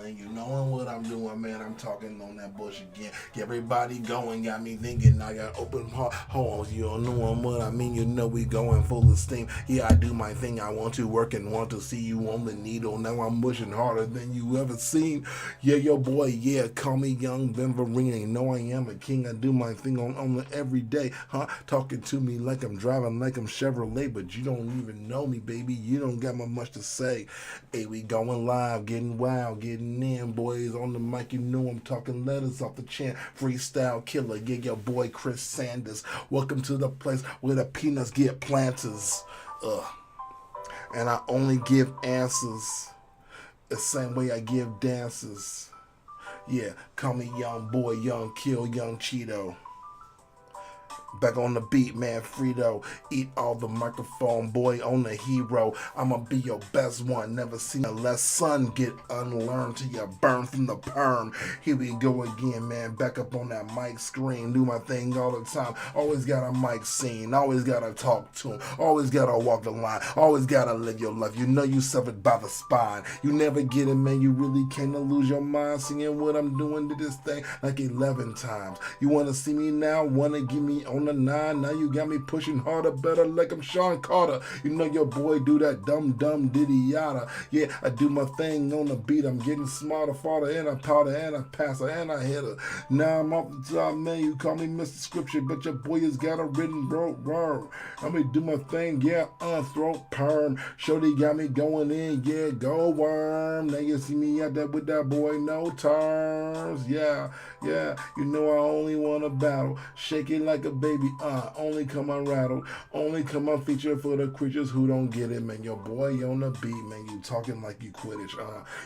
man. You knowing what I'm doing, man. I'm talking on that bush again. Get everybody going, got me thinking. I got open heart holes. You don't know what I mean. You know we going full of steam. Yeah, I do my thing. I want to work and want to see you on the needle. Now I'm pushing harder than you ever seen. Yeah, your boy. Yeah, call me Young Benverine. You know I am a king. I do my thing on the everyday. Huh? Talking to me like I'm driving like I'm Chevrolet, but you don't even know me, baby. You don't got much to say. Hey, we going live, getting wild, getting in, boys. On the mic, you know I'm talking letters off the chin. Freestyle killer, yeah, your boy Chris Sanders. Welcome to the place where the peanuts get planters. And I only give answers the same way I give dances. Yeah, call me Young Boy, Young Kill, Young Cheeto. Back on the beat, man, Frito. Eat all the microphone, boy, on the hero. I'ma be your best one. Never seen a less sun get unlearned till you burn from the perm. Here we go again, man. Back up on that mic screen. Do my thing all the time. Always got a mic scene. Always gotta talk to him. Always gotta walk the line. Always gotta live your life. You know you suffered by the spine. You never get it, man. You really can't lose your mind. Seeing what I'm doing to this thing like 11 times. You wanna see me now? Wanna give me on the 9? Now you got me pushing harder, better like I'm Sean Carter. You know your boy do that dumb diddy yada. Yeah, I do my thing on the beat. I'm getting smarter, farther, and I powder, and I passer, and I hit her. Now I'm off the top, man. You call me Mr. Scripture, but your boy has got a written word. I'm gonna do my thing, yeah, throat perm. Shorty got me going in, yeah, go worm. Now you see me out there with that boy, no terms. Yeah, you know I only want to battle. Shake it like a baby, only come unrattled. Only come on feature for the creatures who don't get it, man. Your boy on the beat, man. You talking like you Quidditch,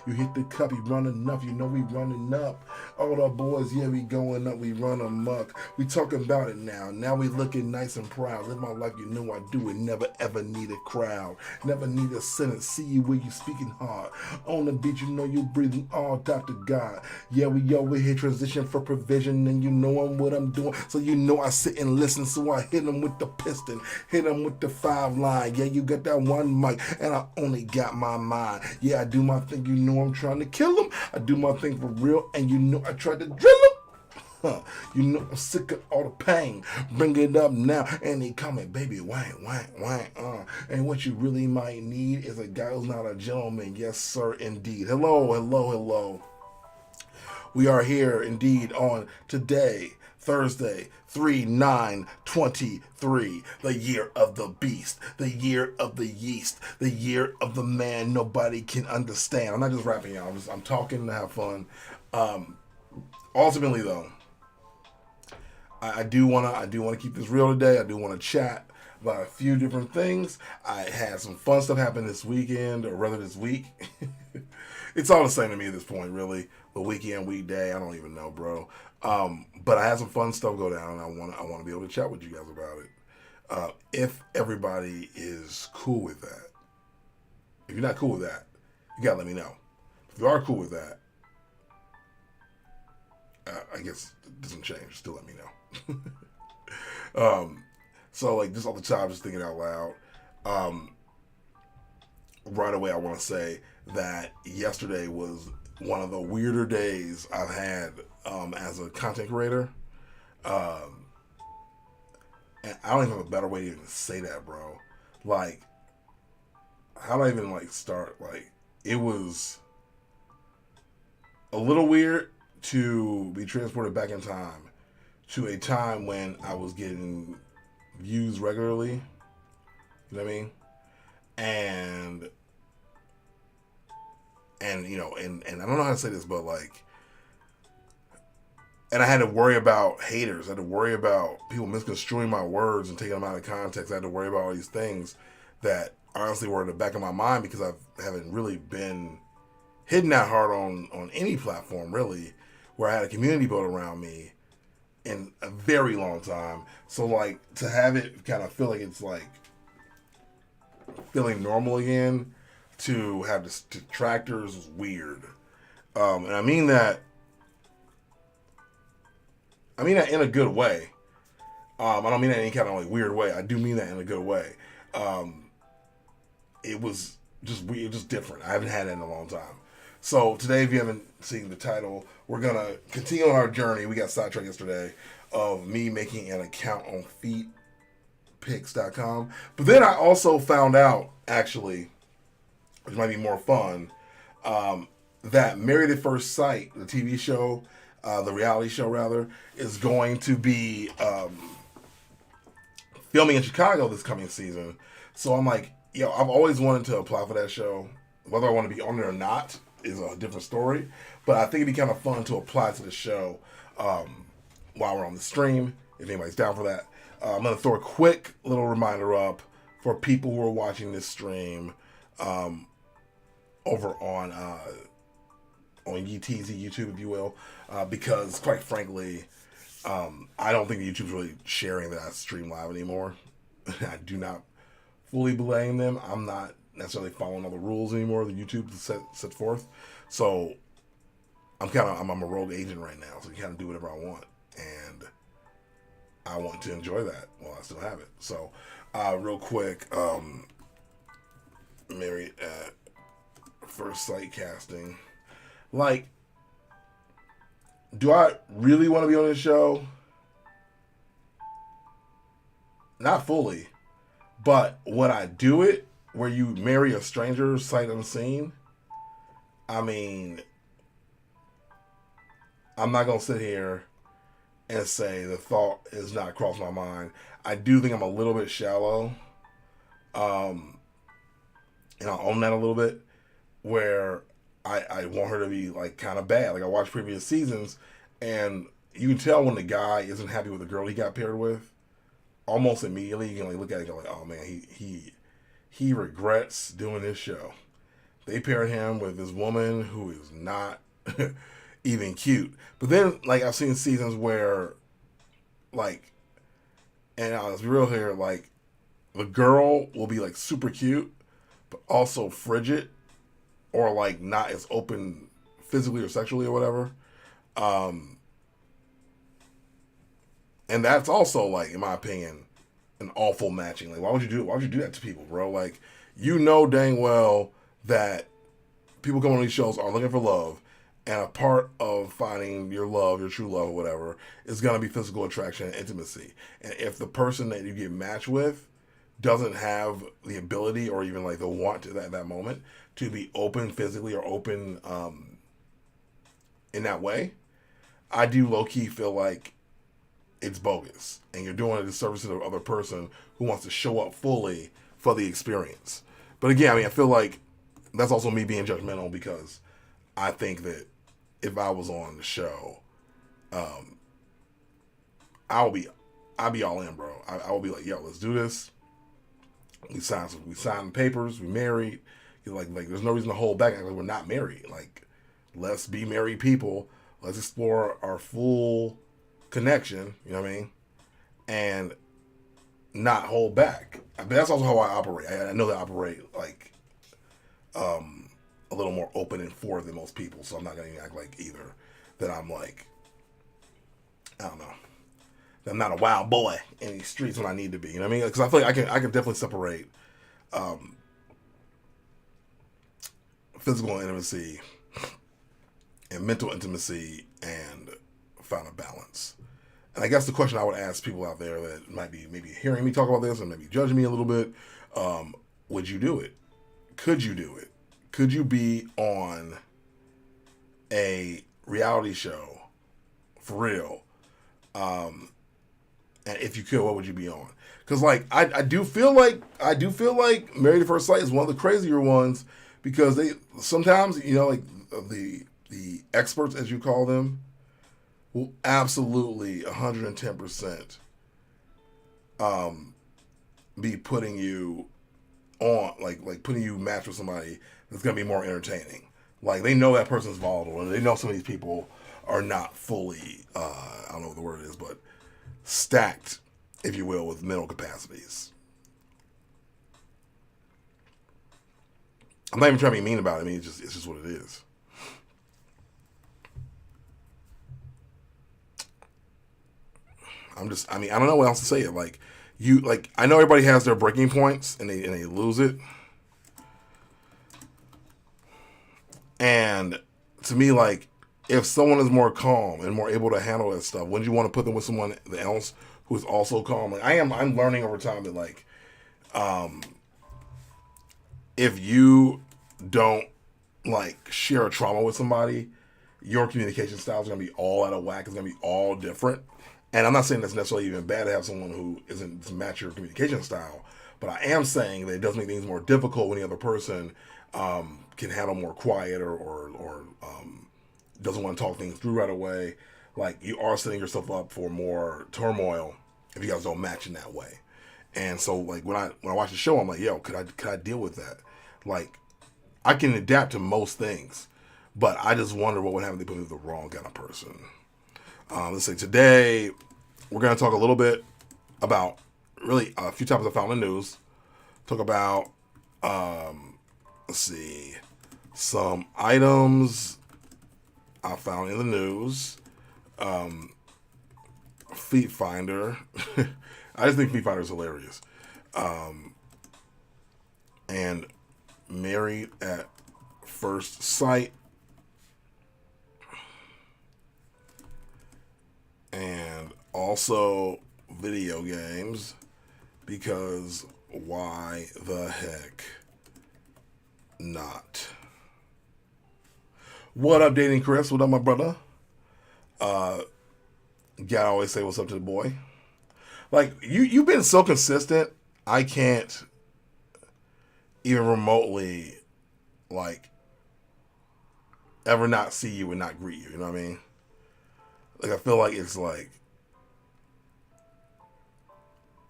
you hit the cup, you running up, you know we running up. All the boys, yeah, we going up, we run amok. We talking about it now. Now we looking nice and proud. Live my life, you know I do it. Never ever need a crowd. Never need a sentence. See you where you speaking hard. On the beat, you know you breathing all Dr. God. Yeah, we over here transition for provision, and you know I'm what I'm doing. So you know I sit and listen, so I hit them with the piston, hit them with the 5 line. Yeah, you got that one mic, and I only got my mind. Yeah, I do my thing, you know I'm trying to kill them. I do my thing for real, and you know I tried to drill them. You know I'm sick of all the pain. Bring it up now, and they coming, baby, wang. And what you really might need is a guy who's not a gentleman. Yes, sir, indeed. Hello. We are here indeed on today, Thursday, 3/9/23, the year of the beast, the year of the yeast, the year of the man nobody can understand. I'm not just rapping, y'all. I'm talking to have fun. Ultimately, though, I do wanna keep this real today. I do want to chat about a few different things. I had some fun stuff happen this weekend, or rather this week. It's all the same to me at this point, really. The weekend, weekday, I don't even know, bro. But I had some fun stuff go down, and I want to be able to chat with you guys about it. If everybody is cool with that. If you're not cool with that, you gotta let me know. If you are cool with that, I guess it doesn't change. Still let me know. So like just all the time, just thinking out loud. Right away, I want to say that yesterday was one of the weirder days I've had as a content creator. And I don't even have a better way to even say that, bro. Like, how do I even like start? Like, it was a little weird to be transported back in time to a time when I was getting views regularly. You know what I mean? And you know, and I don't know how to say this, but like, and I had to worry about haters. I had to worry about people misconstruing my words and taking them out of context. I had to worry about all these things that honestly were in the back of my mind because I haven't really been hitting that hard on any platform, really, where I had a community built around me in a very long time. So like to have it kind of feel like it's like feeling normal again, to have detractors was weird. And I mean that in a good way. I don't mean that in any kind of like weird way. I do mean that in a good way. It was just weird, just different. I haven't had it in a long time. So today, if you haven't seen the title, we're gonna continue on our journey. We got sidetracked yesterday of me making an account on Pics.com. But then I also found out, actually, which might be more fun, that Married at First Sight, the TV show, the reality show rather, is going to be filming in Chicago this coming season. So I'm like, I've always wanted to apply for that show. Whether I want to be on it or not is a different story. But I think it'd be kind of fun to apply to the show while we're on the stream, if anybody's down for that. I'm going to throw a quick little reminder up for people who are watching this stream over on YTZ, YouTube, if you will, because quite frankly, I don't think YouTube's really sharing that I stream live anymore. I do not fully blame them. I'm not necessarily following all the rules anymore that YouTube set forth. So I'm a rogue agent right now, so I kind of do whatever I want, and I want to enjoy that while I still have it. So real quick, Married at First Sight casting. Like, do I really want to be on this show? Not fully. But would I do it where you marry a stranger sight unseen? I mean, I'm not going to sit here and say the thought has not crossed my mind. I do think I'm a little bit shallow. And I'll own that a little bit, where I want her to be like kind of bad. Like, I watched previous seasons, and you can tell when the guy isn't happy with the girl he got paired with. Almost immediately, you can like look at it and go like, oh man, he regrets doing this show. They paired him with this woman who is not even cute. But then, like, I've seen seasons where, like, and let's be real here, like, the girl will be like super cute, but also frigid, or like not as open physically or sexually or whatever. And that's also, like, in my opinion, an awful matching. Like, why would you do that to people, bro? Like, you know dang well that people come on these shows are looking for love, and a part of finding your love, your true love or whatever, is going to be physical attraction and intimacy. And if the person that you get matched with doesn't have the ability or even like the want at that moment to be open physically or open in that way, I do low-key feel like it's bogus, and you're doing a disservice to the other person who wants to show up fully for the experience. But again, I mean, I feel like that's also me being judgmental, because I think that if I was on the show, I'd be all in, bro. I would be like, yo, let's do this. We signed papers. We married. Like there's no reason to hold back. Like, we're not married. Like, let's be married people. Let's explore our full connection. You know what I mean? And not hold back. But that's also how I operate. I know that I operate like a little more open and forward than most people. So I'm not gonna act like either that I'm like, I don't know, that I'm not a wild boy in these streets when I need to be. You know what I mean? Because I feel like I can definitely separate physical intimacy and mental intimacy and find a balance. And I guess the question I would ask people out there that might be maybe hearing me talk about this and maybe judging me a little bit, would you do it? Could you do it? Could you be on a reality show for real? And if you could, what would you be on? Because like I do feel like Married at First Sight is one of the crazier ones, because they sometimes, you know, like the experts, as you call them, will absolutely 110% be putting you on, like putting you matched with somebody that's going to be more entertaining. Like, they know that person's volatile, and they know some of these people are not fully, I don't know what the word is, but stacked, if you will, with mental capacities. I'm not even trying to be mean about it. I mean, it's just what it is. I don't know what else to say. I know everybody has their breaking points, and they lose it. And to me, like, if someone is more calm and more able to handle that stuff, wouldn't you want to put them with someone else who is also calm? Like, I'm learning over time that, like, if you don't, like, share a trauma with somebody, your communication style is going to be all out of whack. It's going to be all different. And I'm not saying that's necessarily even bad to have someone who isn't to match your communication style, but I am saying that it does make things more difficult when the other person can handle more quiet or doesn't want to talk things through right away. Like, you are setting yourself up for more turmoil if you guys don't match in that way. And so, like, when I watch the show, I'm like, yo, could I deal with that? Like, I can adapt to most things, but I just wonder what would happen if they put me with the wrong kind of person. Let's say today we're going to talk a little bit about really a few topics I found in the news. Talk about, let's see, some items I found in the news. Feet Finder. I just think Feet Finder is hilarious. And Married at First Sight. And also video games, because why the heck not? What up, Dating Chris? What up, my brother? Gotta always say what's up to the boy. Like, you've been so consistent, I can't even remotely, like, ever not see you and not greet you, you know what I mean? Like, I feel like it's, like,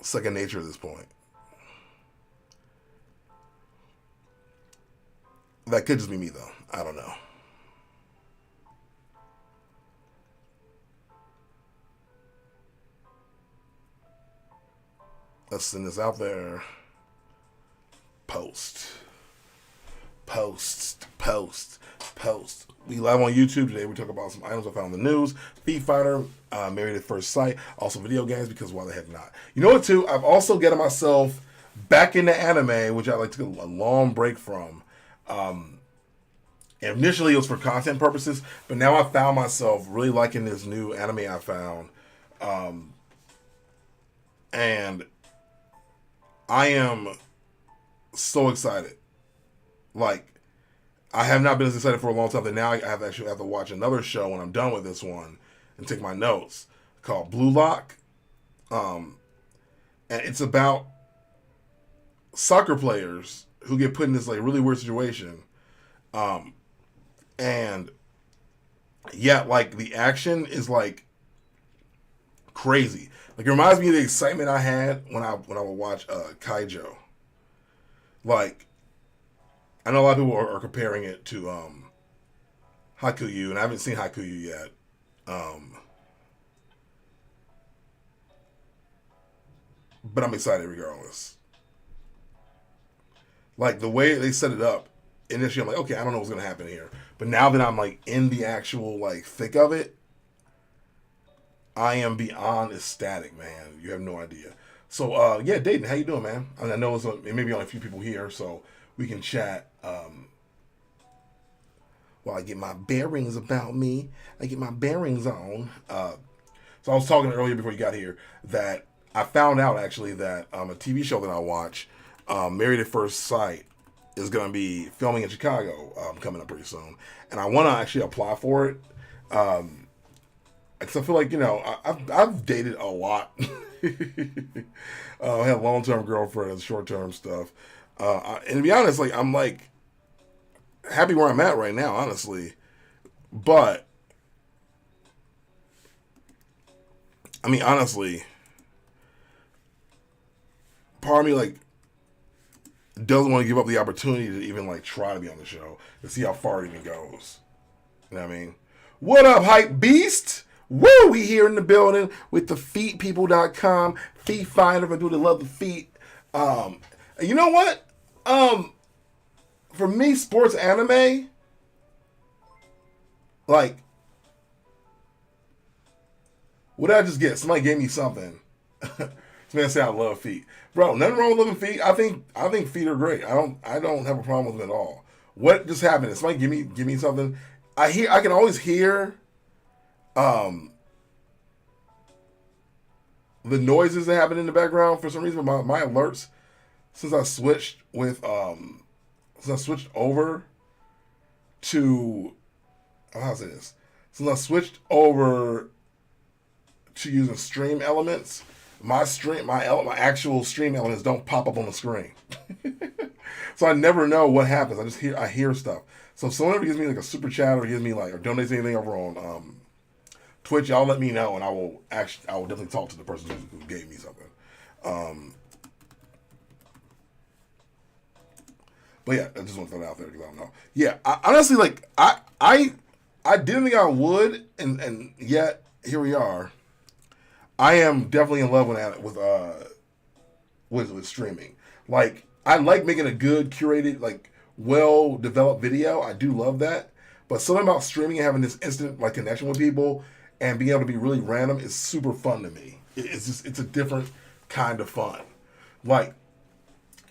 second nature at this point. That could just be me, though. I don't know. Let's send this out there. Post. We live on YouTube today. We talk about some items I found in the news. Feet Fighter, Married at First Sight. Also video games, because why the heck not? You know what, too? I've also gotten myself back into anime, which I like to take a long break from. Initially, it was for content purposes, but now I found myself really liking this new anime I found. And I am so excited. Like, I have not been as excited for a long time that now I have to watch another show when I'm done with this one and take my notes, called Blue Lock. And it's about soccer players who get put in this, like, really weird situation. And yeah, like, the action is, like, crazy. Like, it reminds me of the excitement I had when I would watch Kaijo. Like, I know a lot of people are comparing it to Hakuyu, and I haven't seen Hakuyu yet. But I'm excited regardless. Like, the way they set it up, initially I'm like, okay, I don't know what's going to happen here. But now that I'm, like, in the actual, like, thick of it, I am beyond ecstatic, man. You have no idea. So, yeah, Dayton, how you doing, man? I mean, I know it may be only a few people here, so we can chat while I get my bearings about me. I get my bearings on. So I was talking earlier before you got here that I found out, actually, that a TV show that I watch, Married at First Sight, is going to be filming in Chicago coming up pretty soon. And I want to actually apply for it. Because I feel like, you know, I've dated a lot. I have long-term girlfriends, short-term stuff. And to be honest, like, I'm, like, happy where I'm at right now, honestly. But, I mean, honestly, part of me, like, doesn't want to give up the opportunity to even, like, try to be on the show to see how far it even goes. You know what I mean? What up, Hype Beast? Woo! We here in the building with the feetpeople.com. Feet Finder, for people that love the feet. You know what? For me, sports anime, like, what did I just get? Somebody gave me something. This man said I love feet. Bro, nothing wrong with loving feet. I think feet are great. I don't have a problem with them at all. What just happened? Somebody give me something. I can always hear um, the noises that happen in the background for some reason. My alerts since I switched over to how say this since I switched over to using stream elements, my actual stream elements don't pop up on the screen. So I never know what happens. I hear stuff. So if someone ever gives me like a super chat or gives me like or donates anything over on Twitch, y'all let me know, and I will definitely talk to the person who gave me something. But yeah, I just want to throw that out there because I don't know. Yeah, honestly, like I didn't think I would, and yet here we are. I am definitely in love with streaming. Like I like making a good curated, like well developed video. I do love that. But something about streaming and having this instant like connection with people and being able to be really random is super fun to me. It's a different kind of fun. Like,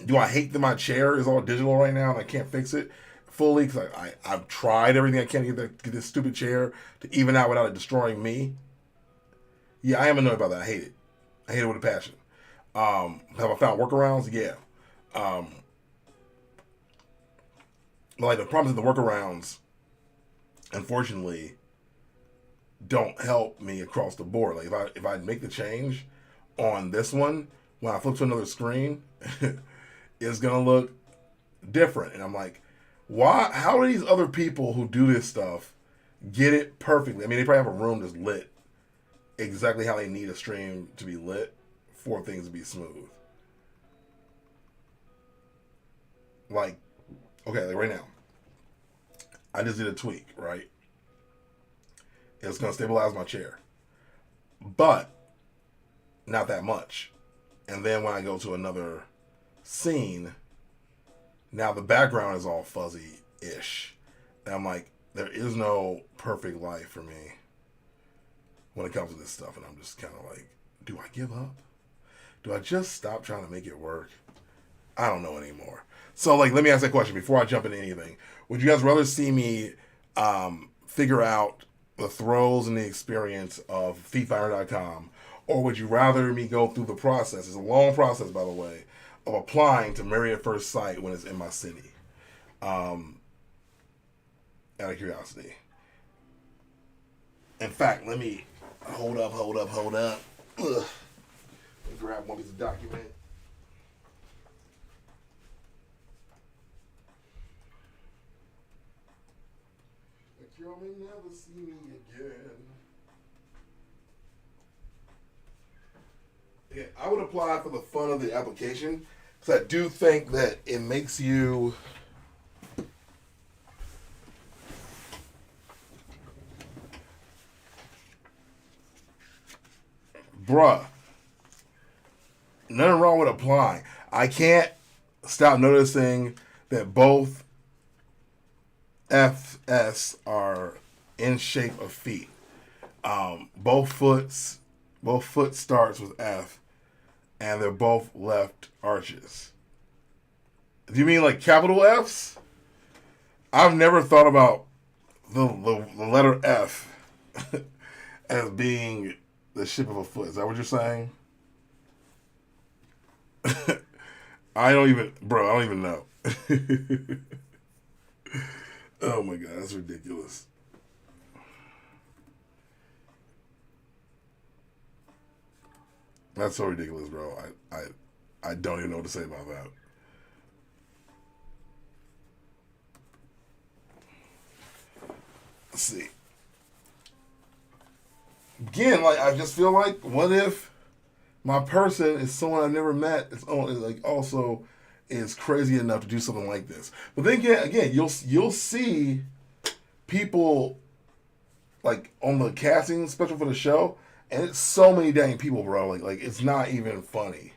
do I hate that my chair is all digital right now and I can't fix it fully? Because I've tried everything I can to get this stupid chair to even out without it destroying me. Yeah, I am annoyed by that. I hate it. I hate it with a passion. Have I found workarounds? Yeah. Like the problems with the workarounds, unfortunately, don't help me across the board. Like if I make the change on this one, when I flip to another screen, it's gonna look different. And I'm like, why? How do these other people who do this stuff get it perfectly? I mean, they probably have a room that's lit exactly how they need a stream to be lit for things to be smooth. Like, okay, like right now, I just did a tweak, right? It's going to stabilize my chair. But not that much. And then when I go to another scene, now the background is all fuzzy-ish. And I'm like, there is no perfect life for me when it comes to this stuff. And I'm just kind of like, do I give up? Do I just stop trying to make it work? I don't know anymore. So, like, let me ask that question before I jump into anything. Would you guys rather see me figure out the throws and the experience of FeetFinder.com, or would you rather me go through the process? It's a long process, by the way, of applying to Married at First Sight when it's in my city. Out of curiosity. In fact, let me hold up. Ugh. Let me grab one piece of document. You'll never see me again. Yeah, I would apply for the fun of the application because I do think that it makes you bruh. Nothing wrong with applying. I can't stop noticing that both FS are in shape of feet. Both foot starts with F, and they're both left arches. Do you mean like capital Fs? I've never thought about the letter F as being the shape of a foot. Is that what you're saying? I don't even know. Oh my god, that's ridiculous. That's so ridiculous, bro. I don't even know what to say about that. Let's see. Again, like I just feel like, what if my person is someone I've never met? It's only like also is crazy enough to do something like this. But then again, you'll see people like on the casting special for the show, and it's so many dang people, bro. Like it's not even funny.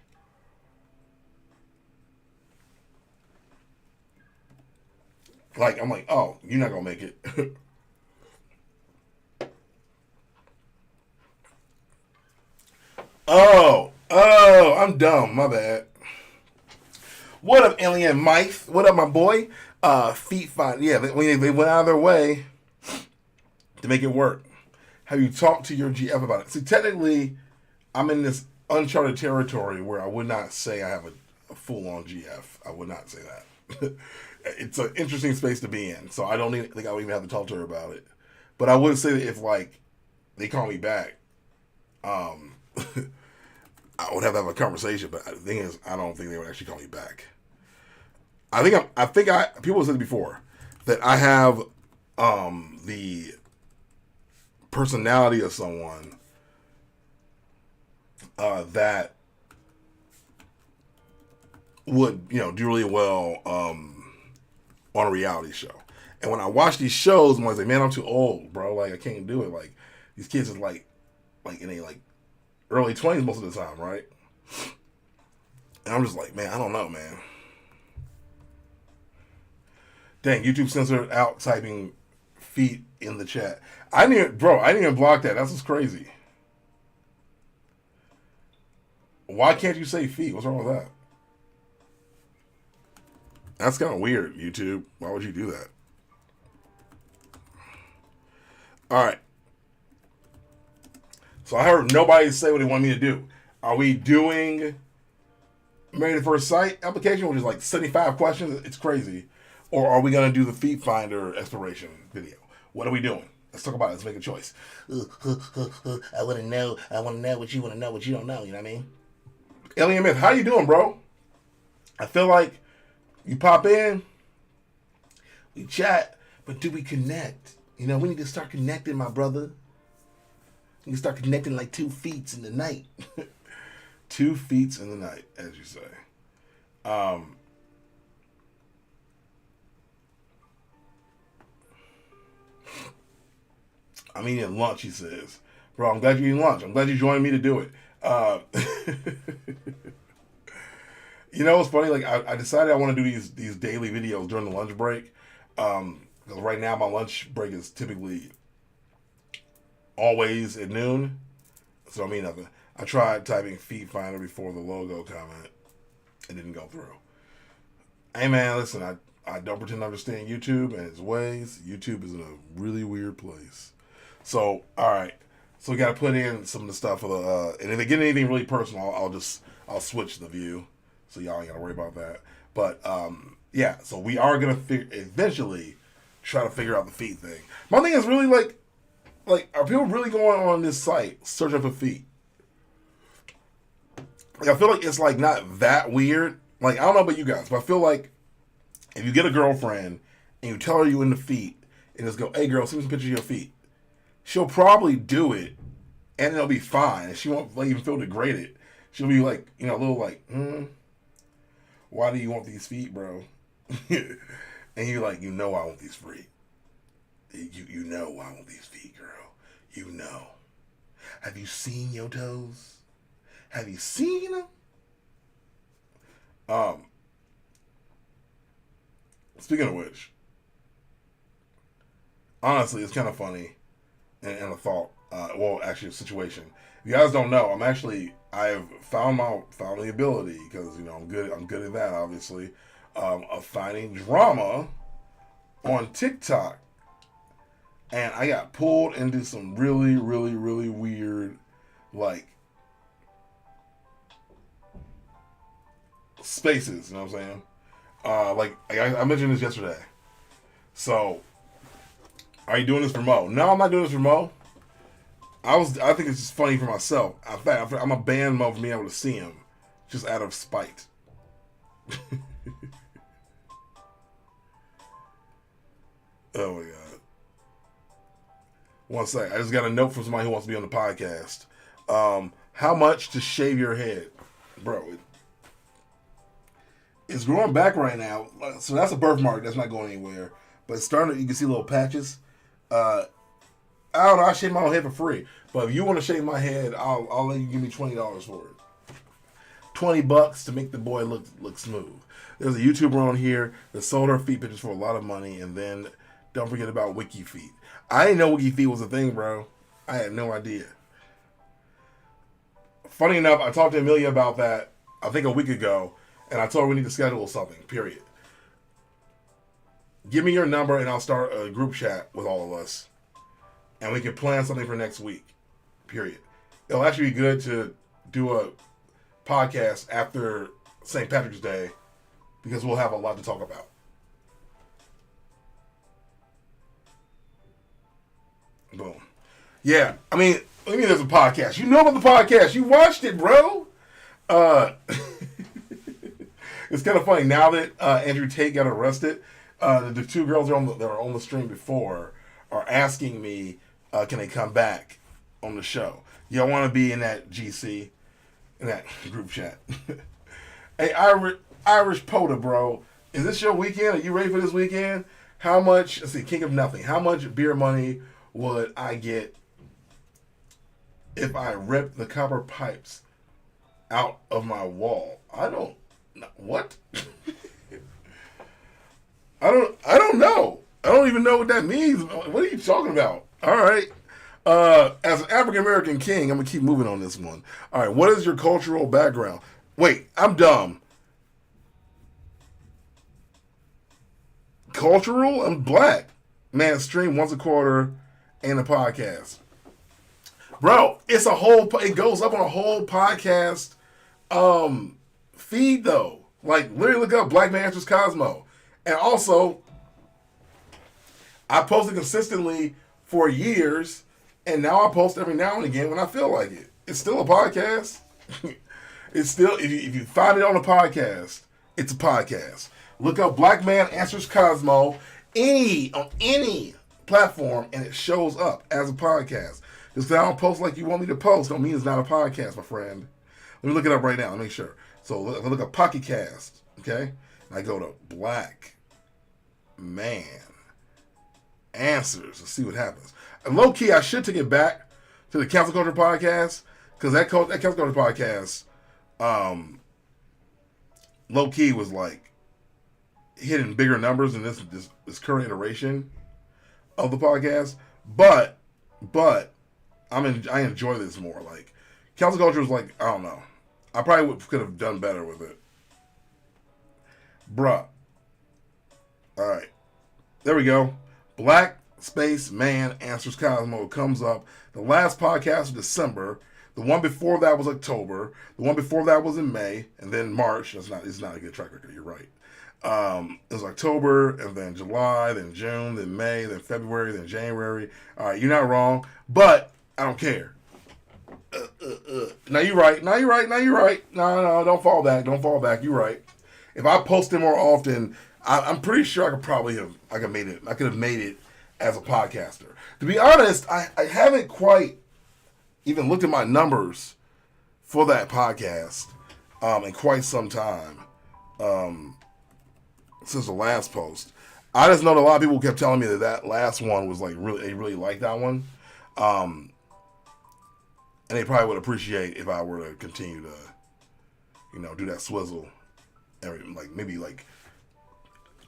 Like I'm like, oh, you're not gonna make it. Oh, I'm dumb. My bad. What up, Alien Mike? What up, my boy? Feet Finder. Yeah, they went out of their way to make it work? Have you talked to your GF about it? See, technically, I'm in this uncharted territory where I would not say I have a full-on GF. I would not say that. It's an interesting space to be in, so I don't think I would even have to talk to her about it. But I would say that if, like, they call me back, I would have to have a conversation. But the thing is, I don't think they would actually call me back. People have said before that I have the personality of someone that would, do really well on a reality show. And when I watch these shows, I'm like, man, I'm too old, bro. Like, I can't do it. Like, these kids is like in a early 20s most of the time, right? And I'm just like, man, I don't know, man. Dang, YouTube censored out typing feet in the chat. I didn't even block that. That's just crazy. Why can't you say feet? What's wrong with that? That's kind of weird, YouTube. Why would you do that? All right. So I heard nobody say what they want me to do. Are we doing Married at First Sight application, which is like 75 questions? It's crazy. Or are we going to do the Feet Finder exploration video? What are we doing? Let's talk about it. Let's make a choice. I want to know. I want to know what you want to know, what you don't know. You know what I mean? Alien Myth, how you doing, bro? I feel like you pop in, we chat, but do we connect? We need to start connecting, my brother. We can start connecting like 2 feet in the night. 2 feet in the night, as you say. I'm eating lunch, he says. Bro, I'm glad you're eating lunch. I'm glad you joined me to do it. What's funny? Like, I decided I want to do these daily videos during the lunch break. Because right now my lunch break is typically always at noon. So I mean nothing. I tried typing Feet Finder before the logo comment. It didn't go through. Hey man, listen, I don't pretend to understand YouTube and its ways. YouTube is in a really weird place. So, alright. So we got to put in some of the stuff for the, and if they get anything really personal, I'll switch the view. So y'all ain't got to worry about that. But, yeah, so we are going to eventually try to figure out the feet thing. My thing is really like, are people really going on this site searching for feet? Like, I feel like it's like not that weird. Like, I don't know about you guys, but I feel like if you get a girlfriend and you tell her you into feet and just go, hey girl, send me some pictures of your feet, she'll probably do it and it'll be fine. She won't even feel degraded. She'll be like, a little like, why do you want these feet, bro? And you're like, I want these feet. You know I want these feet, girl. You know. Have you seen your toes? Have you seen them? Speaking of which, honestly, it's kind of funny and a thought. Actually, a situation. If you guys don't know, I've found the ability, because I'm good at that, obviously, of finding drama on TikTok. And I got pulled into some really, really, really weird, spaces, you know what I'm saying? I mentioned this yesterday. So, are you doing this for Mo? No, I'm not doing this for Mo. I think it's just funny for myself. In fact, I'm a ban Mo from being able to see him, just out of spite. Oh my god. One sec. I just got a note from somebody who wants to be on the podcast. How much to shave your head? Bro, it's growing back right now. So that's a birthmark. That's not going anywhere. But it's starting, you can see little patches. I don't know. I shave my own head for free. But if you want to shave my head, I'll let you give me $20 for it. $20 to make the boy look smooth. There's a YouTuber on here that sold her feet pictures for a lot of money, and then don't forget about Wiki Feet. I didn't know Wiki Feet was a thing, bro. I had no idea. Funny enough, I talked to Amelia about that, I think a week ago, and I told her we need to schedule something, period. Give me your number and I'll start a group chat with all of us. and we can plan something for next week. Period. It'll actually be good to do a podcast after St. Patrick's Day because we'll have a lot to talk about. Boom. Yeah, I mean, there's a podcast. You know about the podcast. You watched it, bro. It's kind of funny now that Andrew Tate got arrested. The two girls that are on the stream before are asking me, can they come back on the show? Y'all want to be in that GC, in that group chat? Hey, Irish Poda, bro. Is this your weekend? Are you ready for this weekend? How much, let's see, King of Nothing. How much beer money would I get if I ripped the copper pipes out of my wall? I don't know. What? I don't know. I don't even know what that means. What are you talking about? All right. As an African American king, I'm gonna keep moving on this one. All right. What is your cultural background? Wait, I'm dumb. Cultural? I'm black. Man, stream once a quarter and a podcast. Bro, it's a whole, it goes up on a whole podcast feed though. Like, literally look up Black Man Answers Cosmo. And also, I posted consistently for years, and now I post every now and again when I feel like it. It's still a podcast. It's still, if you find it on a podcast, it's a podcast. Look up Black Man Answers Cosmo on any platform, and it shows up as a podcast. Just because I don't post like you want me to post don't mean it's not a podcast, my friend. Let me look it up right now. Let me make sure. So look up Pocket Cast, okay? And I go to Black Man Answers. Let's see what happens. And low key, I should take it back to the Council Culture podcast because that Council Culture podcast, low key was like hitting bigger numbers than this current iteration of the podcast. But I enjoy this more. Like Council Culture was like, I don't know. I probably could have done better with it. Bruh. Alright. There we go. Black Space Man Answers Cosmo comes up. The last podcast was December. The one before that was October. The one before that was in May. And then March. It's not a good track record. You're right. It was October, and then July, then June, then May, then February, then January. Alright, you're not wrong. But I don't care. Now you're right. No, don't fall back. You're right. If I posted more often, I'm pretty sure I could have made it as a podcaster. To be honest, I haven't quite even looked at my numbers for that podcast in quite some time since the last post. I just know that a lot of people kept telling me that last one was like they really liked that one. And they probably would appreciate if I were to continue to, do that swizzle maybe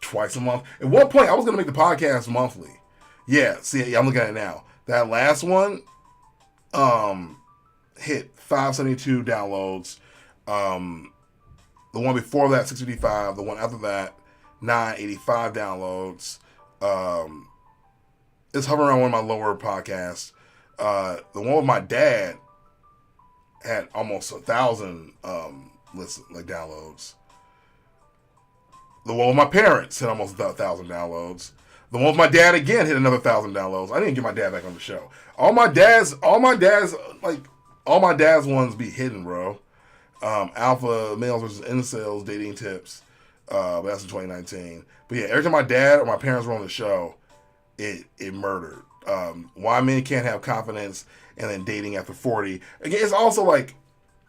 twice a month. At one point, I was going to make the podcast monthly. Yeah, see, I'm looking at it now. That last one hit 572 downloads. The one before that, 655. The one after that, 985 downloads. It's hovering around one of my lower podcasts. The one with my dad had almost 1,000 downloads. The one with my parents hit almost 1,000 downloads. The one with my dad again hit another 1,000 downloads. I didn't get my dad back on the show. All my dad's ones be hidden, bro. Alpha males versus incels dating tips. But that's in 2019. But yeah, every time my dad or my parents were on the show, it murdered. Why men can't have confidence and then dating after 40. Again, it's also like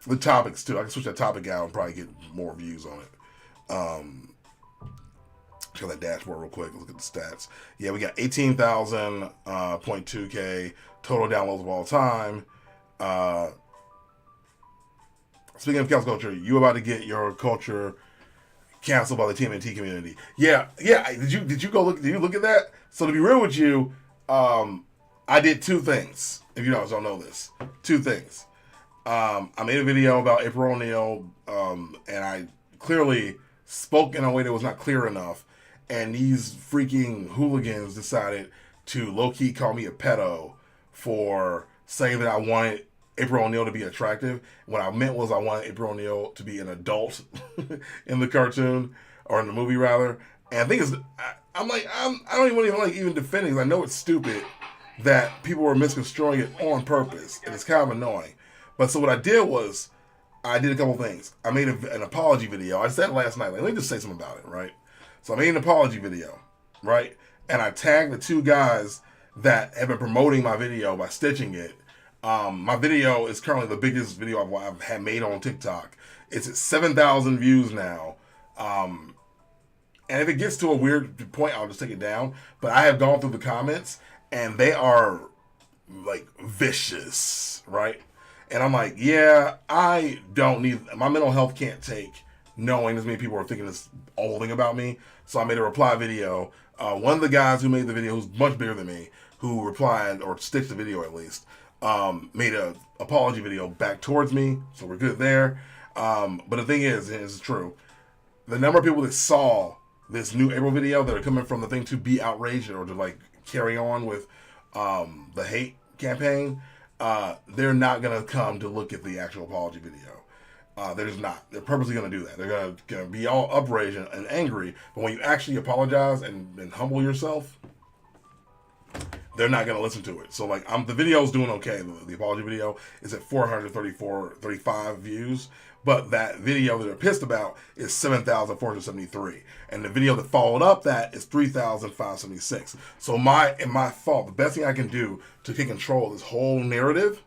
the topics too. I can switch that topic out and probably get more views on it. Check that dashboard real quick. Look at the stats. Yeah, we got 18,000.2K total downloads of all time. Speaking of cancel culture, you about to get your culture canceled by the TMNT community. Yeah. Did you look at that? So to be real with you, I did two things. If you guys don't know this, two things. I made a video about April O'Neil, and I clearly spoke in a way that was not clear enough. And these freaking hooligans decided to low-key call me a pedo for saying that I wanted April O'Neil to be attractive. What I meant was I wanted April O'Neil to be an adult in the cartoon, or in the movie rather. And I think I don't even like even defending. I know it's stupid that people were misconstruing it on purpose, and it's kind of annoying. But so what I did was I did a couple things. I made an apology video. I said last night, like, let me just say something about it, right? So I made an apology video, right? And I tagged the two guys that have been promoting my video by stitching it. My video is currently the biggest video I've had made on TikTok. It's at 7,000 views now. And if it gets to a weird point, I'll just take it down. But I have gone through the comments, and they are, like, vicious, right? And I'm like, yeah, I don't need... My mental health can't take knowing as many people are thinking this awful thing about me. So I made a reply video. One of the guys who made the video, who's much bigger than me, who replied, or stitched the video at least, made an apology video back towards me. So we're good there. But the thing is, and it's true, the number of people that saw this new April video that are coming from the thing to be outraged or to, like, carry on with the hate campaign, they're not going to come to look at the actual apology video. They're just not. They're purposely going to do that. They're going to be all upraised and angry, but when you actually apologize and humble yourself, they're not going to listen to it. So, like, the video's doing okay. The apology video is at 35 views. But that video that they're pissed about is 7,473. And the video that followed up that is 3,576. So my thought, the best thing I can do to take control of this whole narrative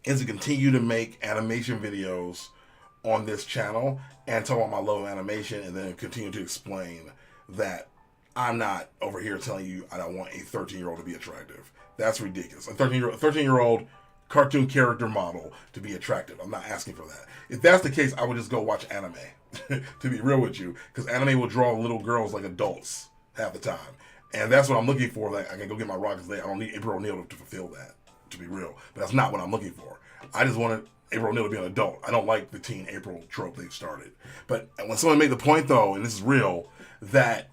is to continue to make animation videos on this channel and talk about my love of animation, and then continue to explain that I'm not over here telling you I don't want a 13-year-old to be attractive. That's ridiculous. A 13-year-old cartoon character model to be attractive. I'm not asking for that. If that's the case, I would just go watch anime, to be real with you, because anime will draw little girls like adults half the time. And that's what I'm looking for. Like, I can go get my rockets there. I don't need April O'Neil to fulfill that, to be real. But that's not what I'm looking for. I just wanted April O'Neil to be an adult. I don't like the teen April trope they started. But when someone made the point, though, and this is real, that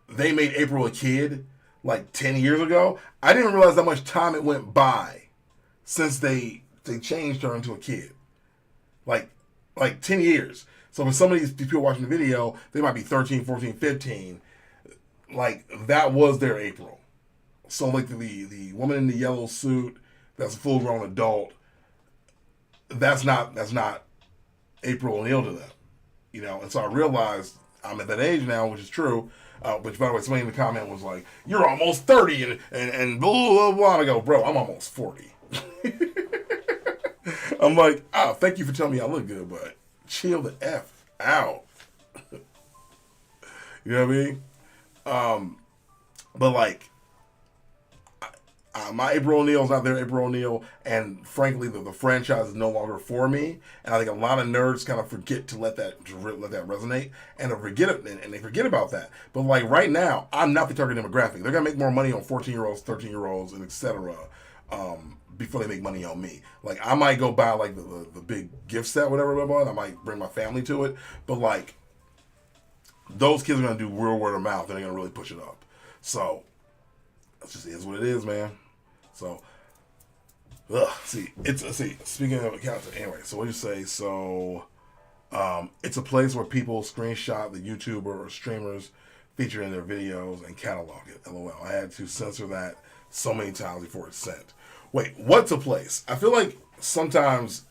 they made April a kid like 10 years ago, I didn't realize how much time it went by since they changed her into a kid. Like 10 years. So for some of these people watching the video, they might be 13, 14, 15. Like, that was their April. So, like, the woman in the yellow suit that's a full-grown adult, that's not April O'Neil to them. You know, and so I realized I'm at that age now, which is true. Which, by the way, somebody in the comment was like, you're almost 30, and blah, blah, blah. I go, bro, I'm almost 40. I'm like, thank you for telling me I look good, but chill the F out. You know what I mean? But, like, my April O'Neil's not their April O'Neil, and frankly, the franchise is no longer for me. And I think a lot of nerds kind of forget to let that resonate, and they forget about that. But, like, right now, I'm not the target demographic. They're gonna make more money on 14-year-olds, 13-year-olds, and etc. Before they make money on me. Like, I might go buy, like, the big gift set, whatever, I might bring my family to it, but, like, those kids are gonna do real word of mouth, and they're gonna really push it up. So it just is what it is, man. So, speaking of accounts, anyway, so what do you say? So, it's a place where people screenshot the YouTuber or streamers featured in their videos and catalog it. LOL. I had to censor that so many times before it's sent. Wait, what's a place? I feel like sometimes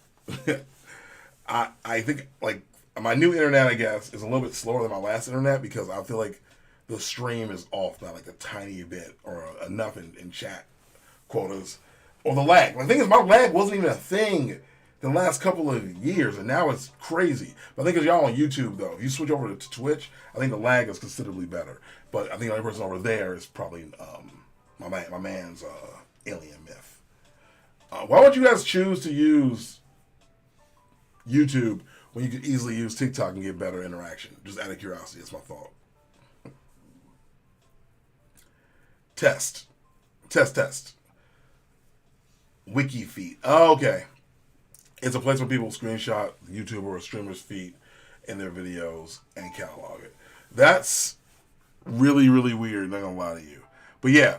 I think, like, my new internet, I guess, is a little bit slower than my last internet, because I feel like the stream is off by, like, a tiny bit or enough in chat quotas, or the lag. The thing is, my lag wasn't even a thing the last couple of years, and now it's crazy. But I think, as y'all on YouTube, though, if you switch over to Twitch, I think the lag is considerably better. But I think the only person over there is probably my man's Alien Myth. Why would you guys choose to use YouTube when you could easily use TikTok and get better interaction? Just out of curiosity, that's my thought. Test. Wiki feet. Oh, okay. It's a place where people screenshot the YouTuber or streamer's feet in their videos and catalog it. That's really, really weird, not gonna lie to you. But yeah,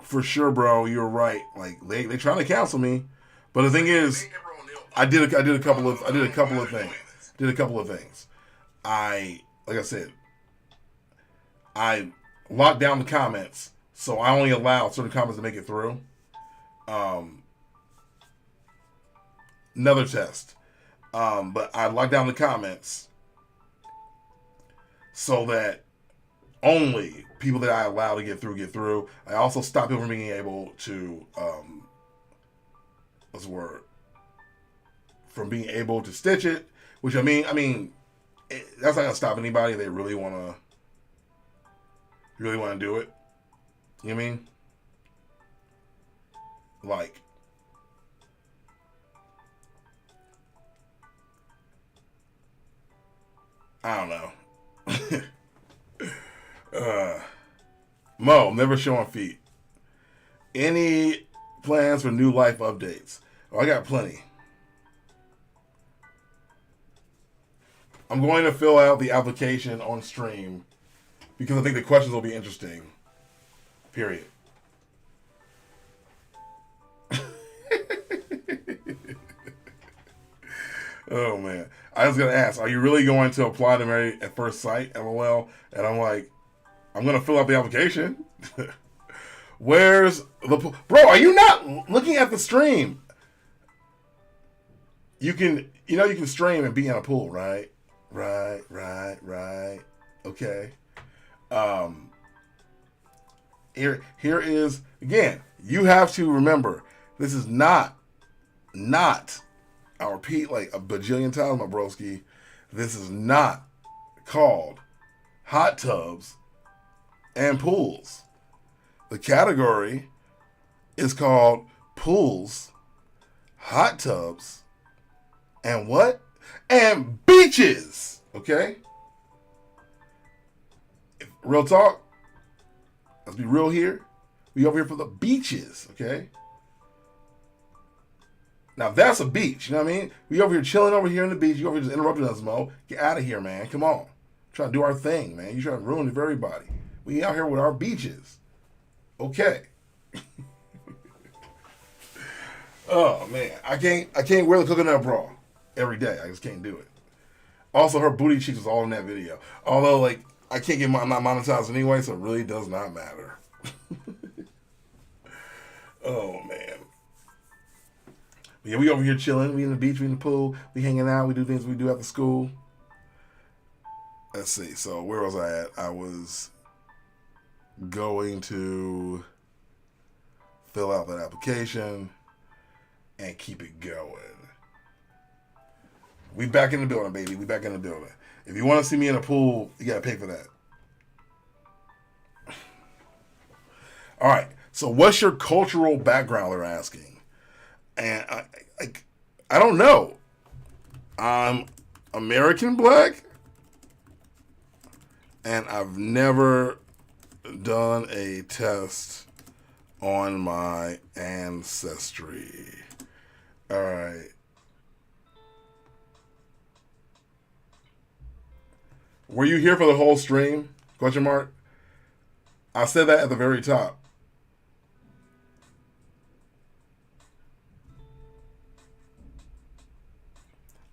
For sure, bro. You're right. Like they trying to cancel me, but the thing is, I did a couple of things. Did a couple of things. Like I said, I locked down the comments, so I only allow certain comments to make it through. Another test. But I locked down the comments so that only people that I allow to get through. I also stopped people from being able to, what's the word? From being able to stitch it, which I mean, that's not gonna stop anybody if they really wanna do it. You know what I mean? Like, I don't know. Mo, never showing feet. Any plans for new life updates? Oh, I got plenty. I'm going to fill out the application on stream because I think the questions will be interesting. Period. Oh man. I was gonna ask, are you really going to apply to Married at First Sight? LOL. And I'm like, I'm gonna fill out the application. Where's the pool? Bro, are you not looking at the stream? You can stream and be in a pool, right? Right. Okay. Here is, again, you have to remember, this is not, I'll repeat like a bajillion times, my broski, this is not called hot tubs and pools. The category is called pools, hot tubs, and what? And beaches. Okay? Real talk. Let's be real here. We over here for the beaches, okay? Now that's a beach, you know what I mean? We over here chilling over here on the beach. You over here just interrupting us, Mo. Get out of here, man. Come on. Trying to do our thing, man. You trying to ruin it for everybody. We out here with our beaches. Okay. Oh man. I can't wear the coconut bra every day. I just can't do it. Also, her booty cheeks was all in that video. Although, like, I can't get I'm not monetized anyway, so it really does not matter. Oh man. Yeah, we over here chilling. We in the beach, we in the pool, we hanging out, we do things we do after school. Let's see. So where was I at? I was going to fill out that application and keep it going. We back in the building, baby. We back in the building. If you want to see me in a pool, you gotta pay for that. All right. So what's your cultural background? They're asking, and I don't know. I'm American Black, and I've never done a test on my ancestry. All right. Were you here for the whole stream? Question mark. I said that at the very top.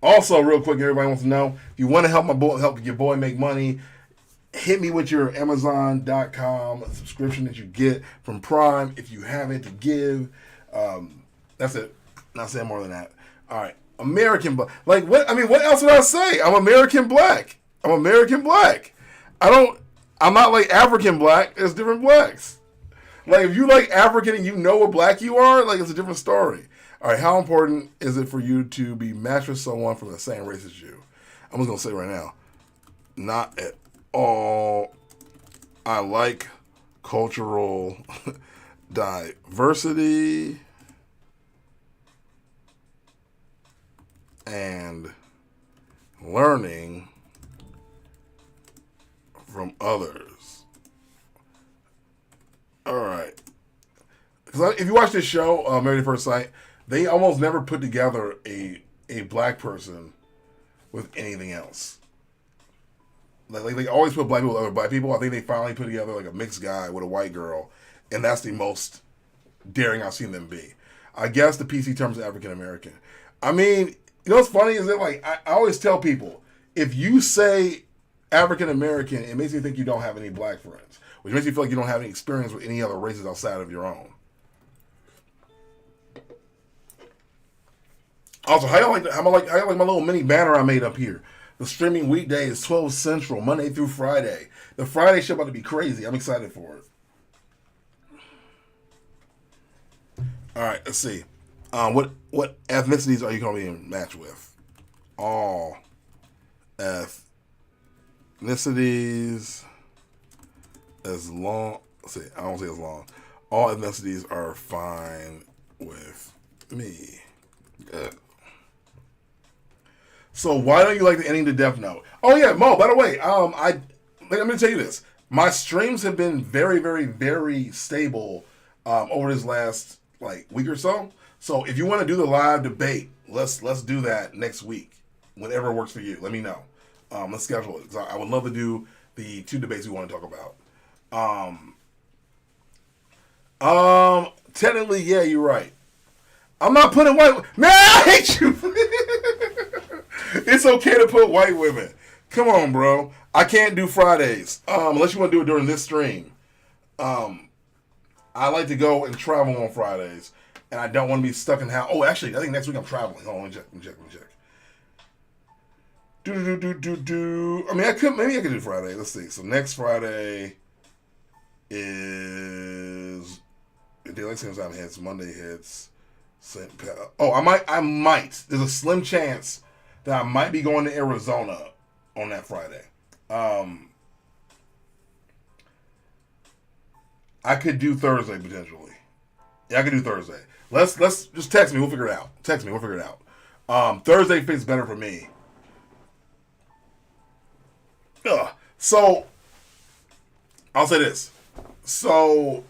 Also, real quick, everybody wants to know, if you want to help your boy make money, hit me with your Amazon.com subscription that you get from Prime if you have it to give. That's it. Not saying more than that. All right. American Black. Like, what? I mean, what else would I say? I'm American Black. I'm American Black. I'm not like African Black. There's different blacks. Like, if you like African and you know what black you are, like, it's a different story. All right, how important is it for you to be matched with someone from the same race as you? I'm just going to say right now, not at all. I like cultural diversity and learning from others. All right. Because if you watch this show, Married at First Sight, they almost never put together a black person with anything else. Like they always put black people with other black people. I think they finally put together like a mixed guy with a white girl, and that's the most daring I've seen them be. I guess the PC term is African American. I mean, you know what's funny is that like I always tell people, if you say African American, it makes me think you don't have any black friends, which makes you feel like you don't have any experience with any other races outside of your own. Also, how y'all like my little mini banner I made up here? The streaming weekday is 12 Central, Monday through Friday. The Friday show about to be crazy. I'm excited for it. All right, let's see. What ethnicities are you going to be in match with? All ethnicities, as long. Let's see, I don't say as long. All ethnicities are fine with me. Good. So why don't you like the ending to Death Note? Oh yeah, Mo. By the way, I'm going to tell you this. My streams have been very, very, very stable over this last like week or so. So if you want to do the live debate, let's do that next week, whenever works for you. Let me know. Let's schedule it. 'Cause I would love to do the 2 debates we want to talk about. Technically, yeah, you're right. I'm not putting white. Man, I hate you. It's okay to put white women. Come on, bro. I can't do Fridays unless you want to do it during this stream. I like to go and travel on Fridays, and I don't want to be stuck in house. Oh, actually, I think next week I'm traveling. Hold on, let me check. I mean, maybe I could do Friday. Let's see. So next Friday is daylight savings time hits. Monday hits. Oh, I might. There's a slim chance that I might be going to Arizona on that Friday. I could do Thursday potentially. Yeah, I could do Thursday. Let's just text me. We'll figure it out. Thursday fits better for me. So I'll say this. So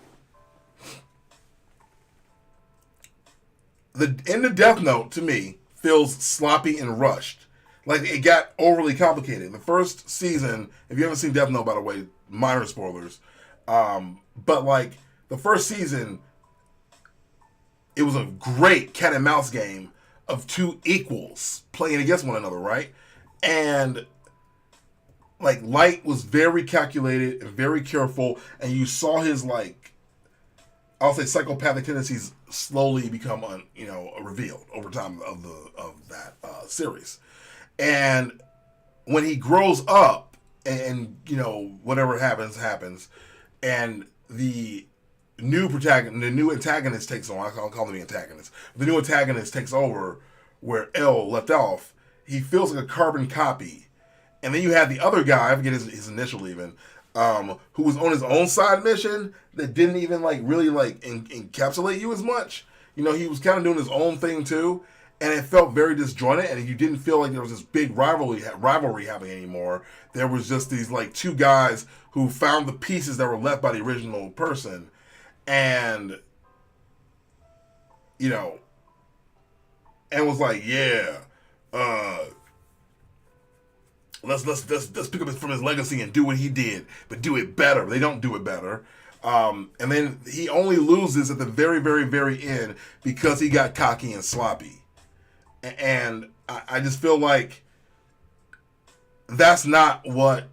the end of Death Note to me feels sloppy and rushed. Like it got overly complicated. The first season, if you haven't seen Death Note, by the way, minor spoilers. But like the first season, it was a great cat and mouse game of 2 equals playing against one another, right? And like Light was very calculated and very careful, and you saw his like, I'll say psychopathic tendencies slowly become revealed over time of that series. And when he grows up, and whatever happens, and the new antagonist takes on. I'll call him the antagonist. The new antagonist takes over where L left off. He feels like a carbon copy. And then you have the other guy, I forget his initial even, who was on his own side mission that didn't even really encapsulate you as much. He was kind of doing his own thing too, and it felt very disjointed. And you didn't feel like there was this big rivalry happening anymore. There was just these 2 guys who found the pieces that were left by the original person, and and was like, yeah. Let's pick up from his legacy and do what he did, but do it better. They don't do it better. And then he only loses at the very, very, very end because he got cocky and sloppy. And I just feel like that's not what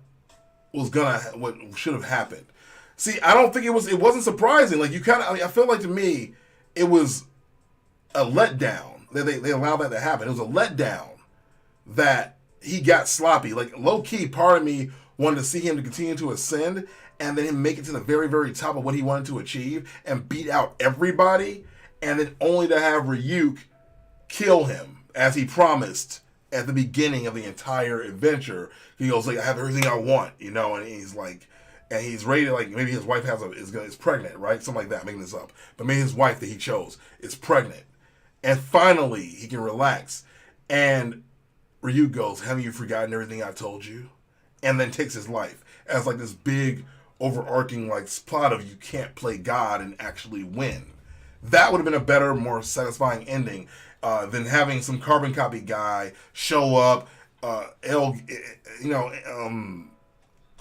should have happened. See, I don't think it wasn't surprising. Like I feel like to me, it was a letdown. They allowed that to happen. It was a letdown that he got sloppy. Like, low-key, part of me wanted to see him to continue to ascend and then him make it to the very, very top of what he wanted to achieve and beat out everybody, and then only to have Ryuk kill him, as he promised at the beginning of the entire adventure. He goes, I have everything I want, and he's like, and he's ready to, maybe his wife is pregnant, right? Something like that, I'm making this up. But maybe his wife that he chose is pregnant. And finally, he can relax. And Ryuk goes, haven't you forgotten everything I told you? And then takes his life as this big overarching plot of you can't play God and actually win. That would have been a better, more satisfying ending than having some carbon copy guy show up,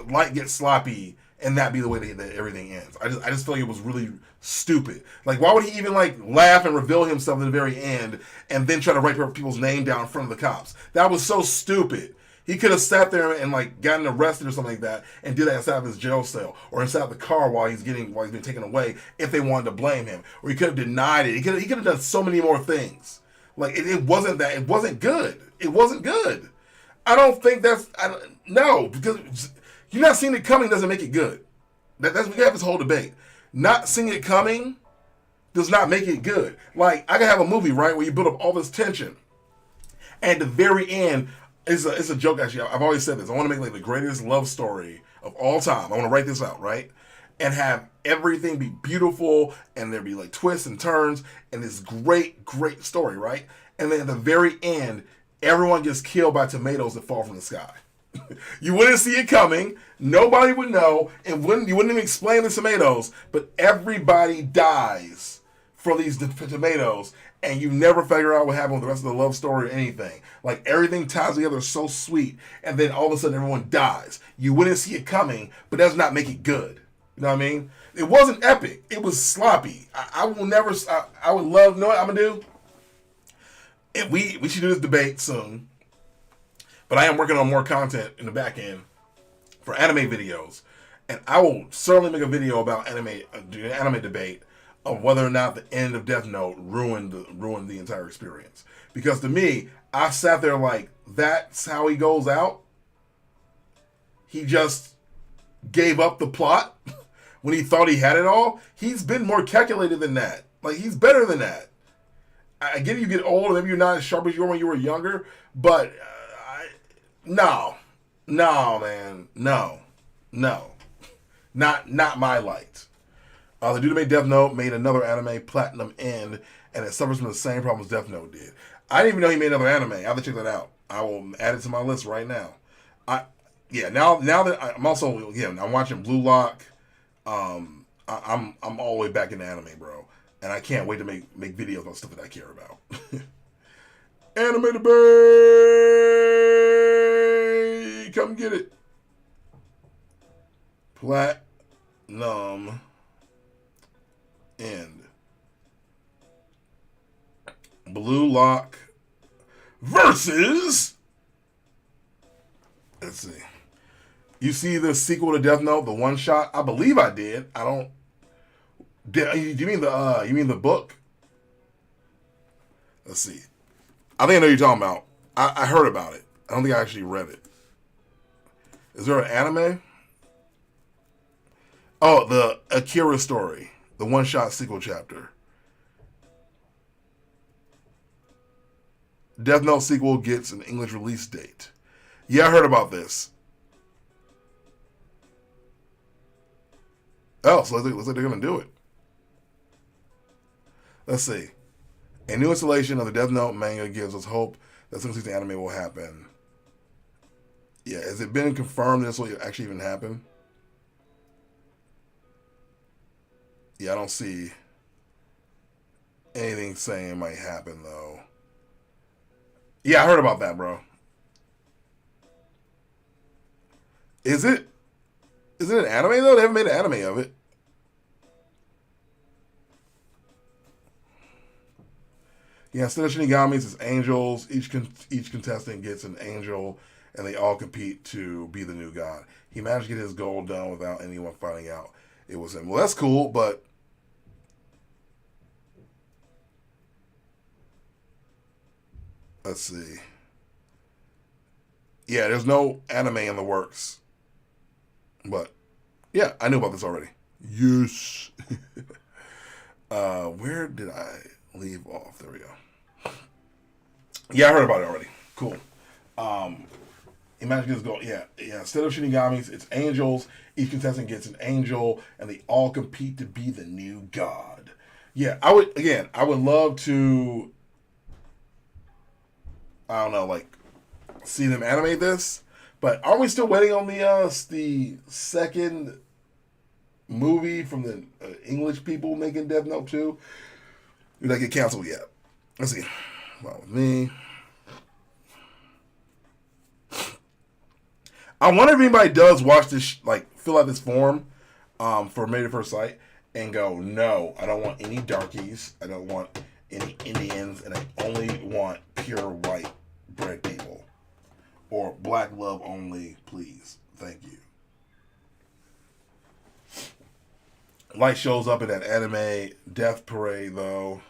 Light gets sloppy and that be the way that everything ends. I just feel like it was really stupid. Like, why would he even like laugh and reveal himself at the very end and then try to write people's name down in front of the cops? That was so stupid. He could have sat there and like gotten arrested or something like that and did that inside of his jail cell or inside of the car while he's being taken away if they wanted to blame him. Or he could have denied it. He could have done so many more things. Like it wasn't that. It wasn't good. It wasn't good. I don't think no, because you're not seeing it coming doesn't make it good. That's we have this whole debate. Not seeing it coming does not make it good. Like I can have a movie right where you build up all this tension, and at the very end. It's a joke, actually. I've always said this. I want to make like the greatest love story of all time. I want to write this out, right? And have everything be beautiful, and there be like twists and turns, and this great, great story, right? And then at the very end, everyone gets killed by tomatoes that fall from the sky. You wouldn't see it coming. Nobody would know, and you wouldn't even explain the tomatoes, but everybody dies for these tomatoes. And you never figure out what happened with the rest of the love story or anything. Like, everything ties together so sweet, and then all of a sudden everyone dies. You wouldn't see it coming, but that does not make it good. You know what I mean? It wasn't epic. It was sloppy. I will never, I would love, you know what I'm going to do? And we should do this debate soon. But I am working on more content in the back end for anime videos. And I will certainly make a video about anime debate of whether or not the end of Death Note ruined the entire experience. Because to me, I sat there like, that's how he goes out? He just gave up the plot when he thought he had it all? He's been more calculated than that. Like, he's better than that. I get it, you get older, maybe you're not as sharp as you were when you were younger, but no, man, no. Not my light. The dude that made Death Note made another anime, Platinum End, and it suffers from the same problems Death Note did. I didn't even know he made another anime. I have to check that out. I will add it to my list right now. Now that I'm also, I'm watching Blue Lock. I'm all the way back into anime, bro, and I can't wait to make videos on stuff that I care about. Anime debate, come get it. Platinum End. Blue Lock versus. Let's see. You see the sequel to Death Note, the one shot? I believe I did. I don't. Do you mean the book? Let's see. I think I know what you're talking about. I heard about it. I don't think I actually read it. Is there an anime? Oh, the Akira story. The one-shot sequel chapter. Death Note sequel gets an English release date. Yeah, I heard about this. Oh, so looks like they're going to do it. Let's see. A new installation of the Death Note manga gives us hope that some season anime will happen. Yeah, has it been confirmed this will actually even happen? Yeah, I don't see anything saying it might happen, though. Yeah, I heard about that, bro. Is it an anime, though? They haven't made an anime of it. Yeah, instead of Shinigamis, it's angels. Each contestant gets an angel, and they all compete to be the new god. He managed to get his goal done without anyone finding out it was him. Well, that's cool, but let's see. Yeah, there's no anime in the works. But, yeah, I knew about this already. Yes. Where did I leave off? There we go. Yeah, I heard about it already. Cool. Imagine this go. Yeah. Instead of Shinigamis, it's angels. Each contestant gets an angel, and they all compete to be the new god. Yeah, I would love to, I don't know, like, see them animate this. But are we still waiting on the second movie from the English people making Death Note 2? Did that get canceled yet? Let's see. Well, with me. I wonder if anybody does watch this, fill out this form for Married at First Sight and go, no, I don't want any darkies. I don't want any Indians. And I only want pure white bread people. Or black love only, please. Thank you. Light shows up in that anime death parade, though.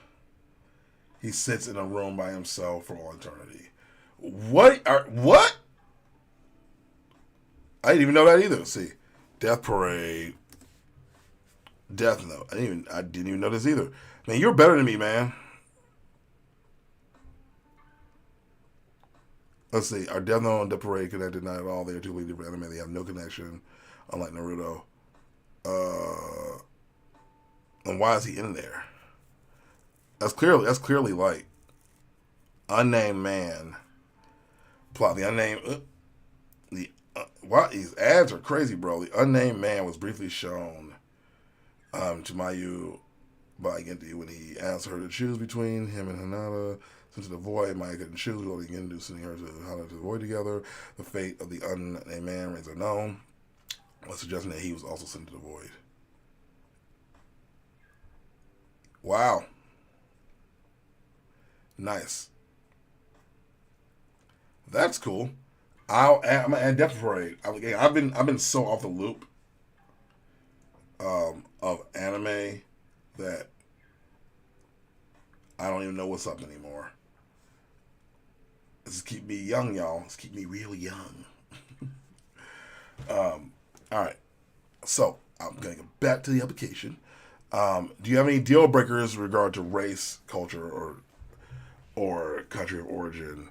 He sits in a room by himself for all eternity. What? I didn't even know that either. See, Death Parade, Death Note. I didn't even know this either. Man, you're better than me, man. Let's see. Are Death Note and Death Parade connected? Not at all. They are two completely different anime. They have no connection, unlike Naruto. And why is he in there? That's clearly like unnamed man plot. The unnamed wow, these ads are crazy, bro. The unnamed man was briefly shown to Mayu by Genti when he asked her to choose between him and Hinata. Into the void, Mayu couldn't choose. What he can do, sending her to Hinata to the void together. The fate of the unnamed man remains unknown. Suggesting that he was also sent to the void. Wow. Nice. That's cool. I'm gonna add Death Parade. I've been so off the loop of anime that I don't even know what's up anymore. This is keep me young, y'all. This keep me real young. All right. So I'm gonna go back to the application. Do you have any deal breakers in regard to race, culture, or country of origin?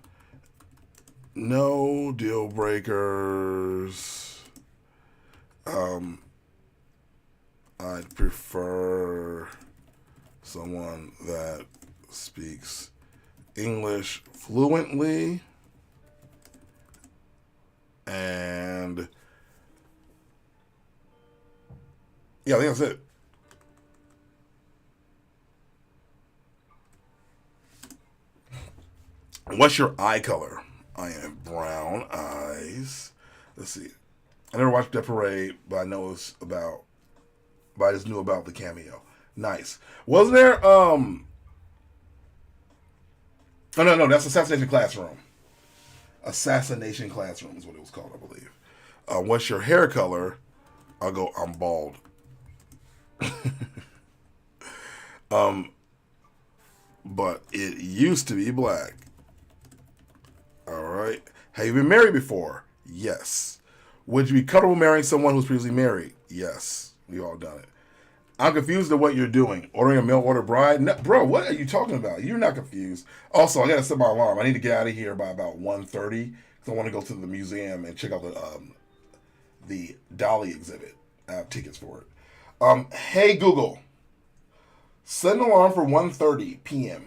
No deal breakers. I'd prefer someone that speaks English fluently and yeah, I think that's it. What's your eye color? I have brown eyes. Let's see. I never watched Death Parade, but I just knew about the cameo. Nice. Wasn't there, oh, no, that's Assassination Classroom. Assassination Classroom is what it was called, I believe. What's your hair color? I'll go, I'm bald. But it used to be black. All right. Have you been married before? Yes. Would you be comfortable marrying someone who's previously married? Yes. We all done it. I'm confused at what you're doing. Ordering a mail order bride? No, bro, what are you talking about? You're not confused. Also, I got to set my alarm. I need to get out of here by about 1:30 because I want to go to the museum and check out the Dolly exhibit. I have tickets for it. Hey, Google. Set an alarm for 1:30 p.m.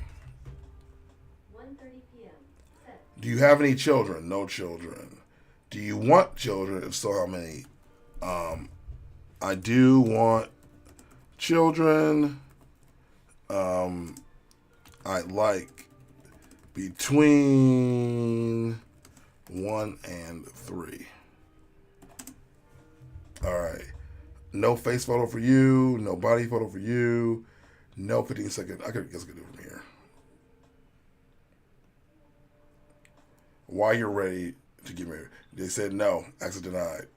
1:30 p.m. Set. Do you have any children? No children. Do you want children? If so, how many? I do want children. I'd like between 1 and 3. All right. No face photo for you. No body photo for you. No 15-second. I guess I could do it from here. Why you're ready to get married? They said no. Access denied.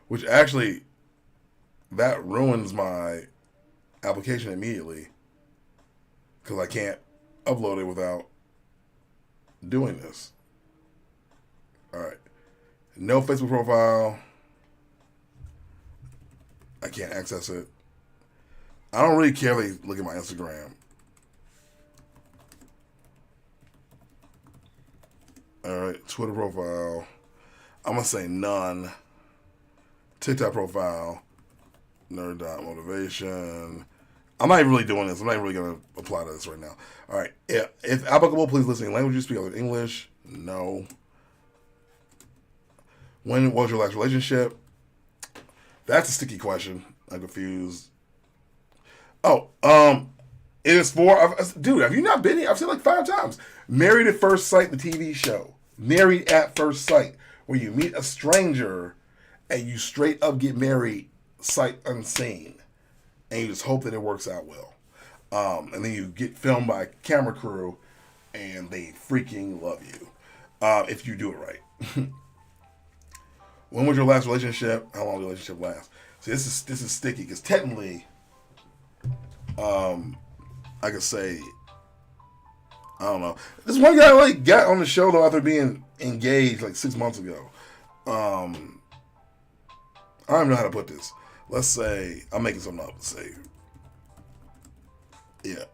Which actually, that ruins my application immediately because I can't upload it without doing this. All right. No Facebook profile. I can't access it. I don't really care if they look at my Instagram. All right. Twitter profile. I'm going to say none. TikTok profile, nerd.motivation. I'm not even really doing this. I'm not even really going to apply to this right now. All right. If applicable, please listen in language you speak other than English. No. When was your last relationship? That's a sticky question. I'm confused. Oh, it is for... Dude, have you not been here? I've said like 5 times. Married at First Sight, the TV show. Married at First Sight. where you meet a stranger and you straight up get married sight unseen, and you just hope that it works out well. And then you get filmed by a camera crew, and they freaking love you if you do it right. When was your last relationship? How long did the relationship last? See, this is sticky because technically, I could say, I don't know. This one guy like got on the show though after being engaged like 6 months ago. I don't even know how to put this. Let's say I'm making something up. Let's say, yeah.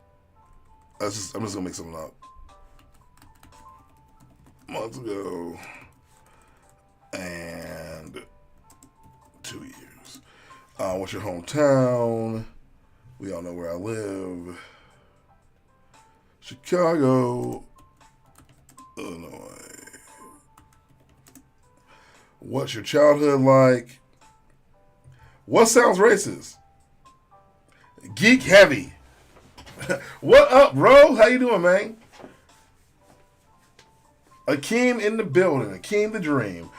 I'm just gonna make something up. Months ago and 2 years. What's your hometown? We all know where I live. Chicago, Illinois. What's your childhood like? What sounds racist? Geek heavy. What up, bro? How you doing, man? Akeem in the building. Akeem the dream.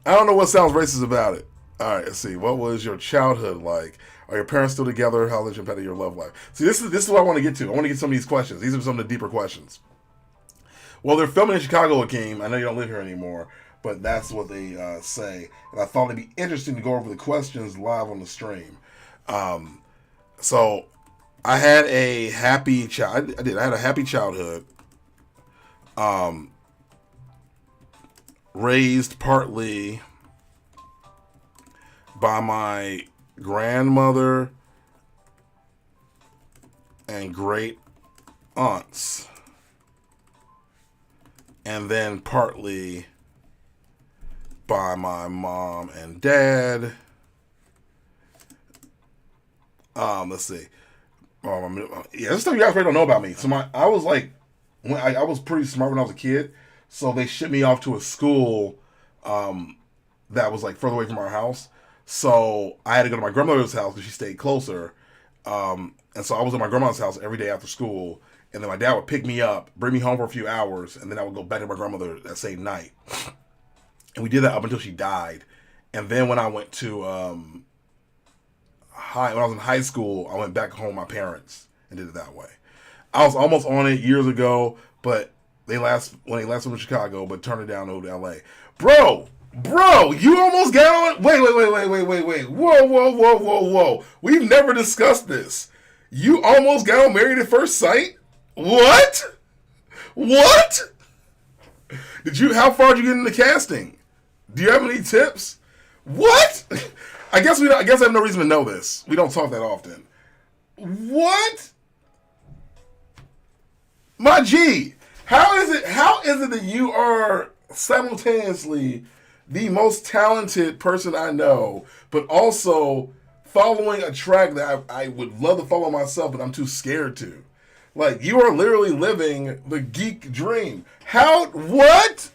I don't know what sounds racist about it. All right, let's see. What was your childhood like? Are your parents still together? How did you impact your love life? See, this is what I want to get to. I want to get some of these questions. These are some of the deeper questions. Well, they're filming in Chicago, Akeem. I know you don't live here anymore, but that's what they say. And I thought it'd be interesting to go over the questions live on the stream. So I had a happy child. I did. I had a happy childhood. Raised partly by my grandmother and great aunts, and then partly by my mom and dad. Let's see. Yeah, this stuff you guys probably don't know about me. So I was like, when I was pretty smart when I was a kid. So they shipped me off to a school that was like further away from our house. So I had to go to my grandmother's house because she stayed closer. And so I was at my grandma's house every day after school. And then my dad would pick me up, bring me home for a few hours, and then I would go back to my grandmother that same night. And we did that up until she died. And then when I went to when I was in high school, I went back home with my parents and did it that way. I was almost on it years ago, but when they last went to Chicago, but turned it down to LA. Bro, you almost got on. Wait. Whoa. We've never discussed this. You almost got on Married at First Sight? What? How far did you get into casting? Do you have any tips? What? I guess I have no reason to know this. We don't talk that often. What? My G, how is it that you are simultaneously the most talented person I know, but also following a track that I would love to follow myself, but I'm too scared to? Like, you are literally living the geek dream. How? What?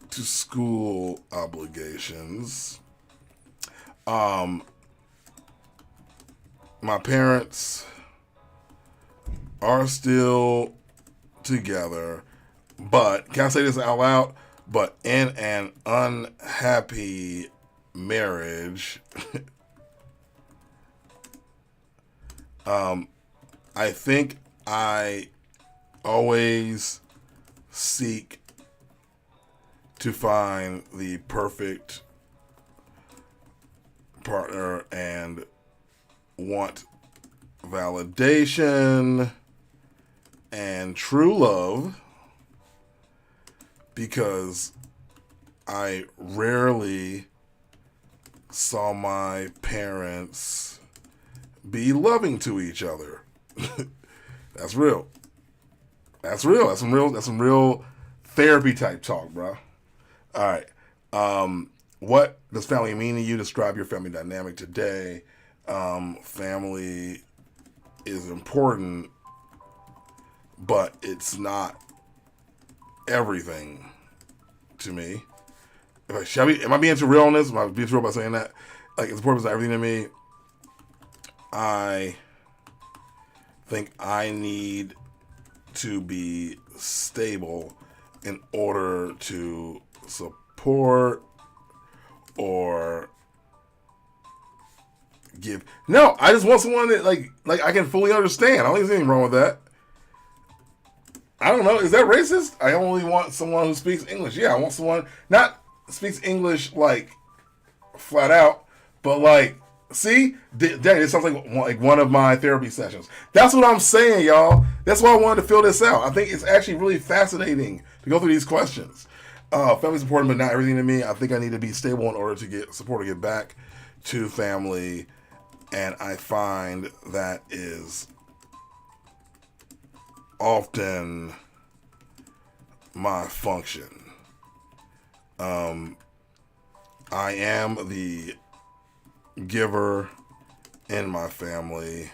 To school obligations. My parents are still together, but can I say this out loud? But in an unhappy marriage, I think I always seek to find the perfect partner and want validation and true love because I rarely saw my parents be loving to each other. That's real. That's some real therapy type talk, bro. All right. What does family mean to you? Describe your family dynamic today. Family is important, but it's not everything to me. Am I being too real on this? Am I being too real by saying that? Like, it's important, it's not everything to me. I think I need to be stable in order to support or give. No, I just want someone that like I can fully understand. I don't think there's anything wrong with that. I don't know. Is that racist? I only want someone who speaks English. Yeah, I want someone not speaks English like flat out, but like, see, dang, it sounds like one of my therapy sessions. That's what I'm saying, y'all. That's why I wanted to fill this out. I think it's actually really fascinating to go through these questions. Family's important, but not everything to me. I think I need to be stable in order to get support to get back to family, and I find that is often my function. I am the giver in my family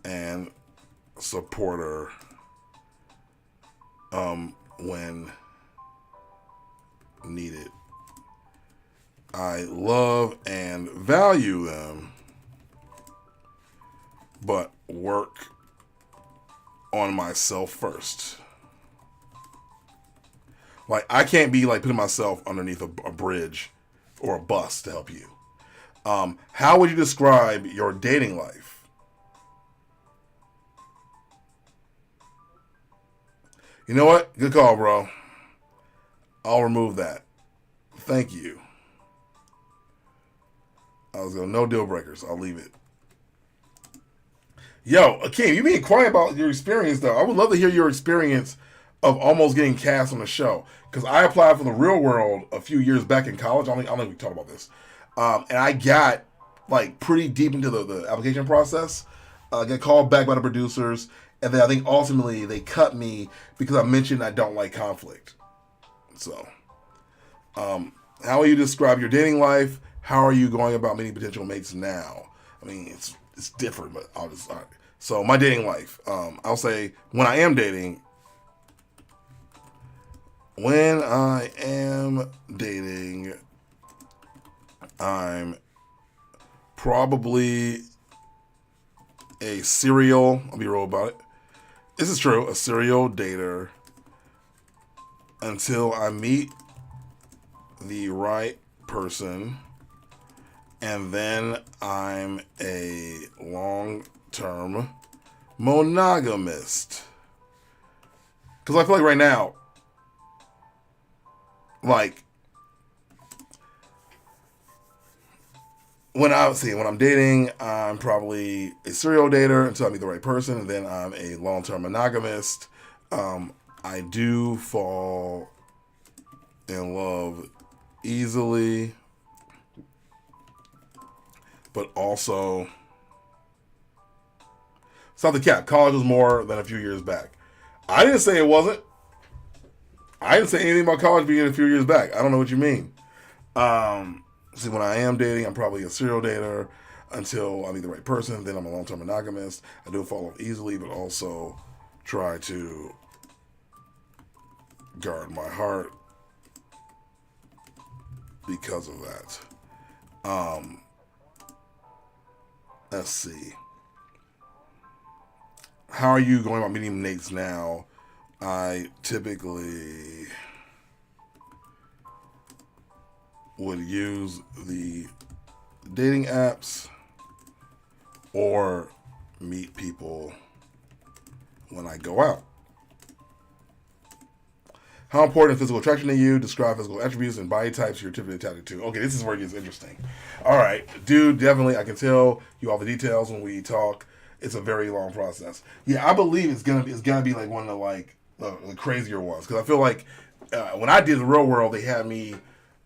and supporter when needed. I love and value them, but work on myself first. Like, I can't be like putting myself underneath a bridge or a bus to help you. How would you describe your dating life? You know what? Good call, bro. I'll remove that. Thank you. I was going, no deal breakers. I'll leave it. Yo, Akeem, you being quiet about your experience, though. I would love to hear your experience of almost getting cast on the show. Because I applied for the Real World a few years back in college. I don't think we talked about this. And I got like pretty deep into the application process. Got called back by the producers. And then I think ultimately they cut me because I mentioned I don't like conflict. So, how will you describe your dating life? How are you going about meeting potential mates now? I mean, it's different, but all right. So my dating life, I'll say when I am dating, I'm probably a serial, I'll be real about it. This is true, a serial dater until I meet the right person, and then I'm a long-term monogamist. Because I feel like right now, like, when I'm dating, I'm probably a serial dater until I meet the right person, and then I'm a long-term monogamist. I do fall in love easily, but also, it's not the cap. College was more than a few years back. I didn't say it wasn't. I didn't say anything about college being a few years back. I don't know what you mean. See, when I am dating, I'm probably a serial dater until I meet the right person. Then I'm a long-term monogamist. I do fall off easily, but also try to guard my heart because of that. Let's see. How are you going about meeting mates now? I typically would use the dating apps or meet people when I go out. How important is physical attraction to you? Describe physical attributes and body types you're typically attracted to. Okay, this is where it gets interesting. All right, dude, definitely, I can tell you all the details when we talk. It's a very long process. Yeah, I believe it's gonna be like one of the crazier ones, because I feel like when I did the Real World, they had me.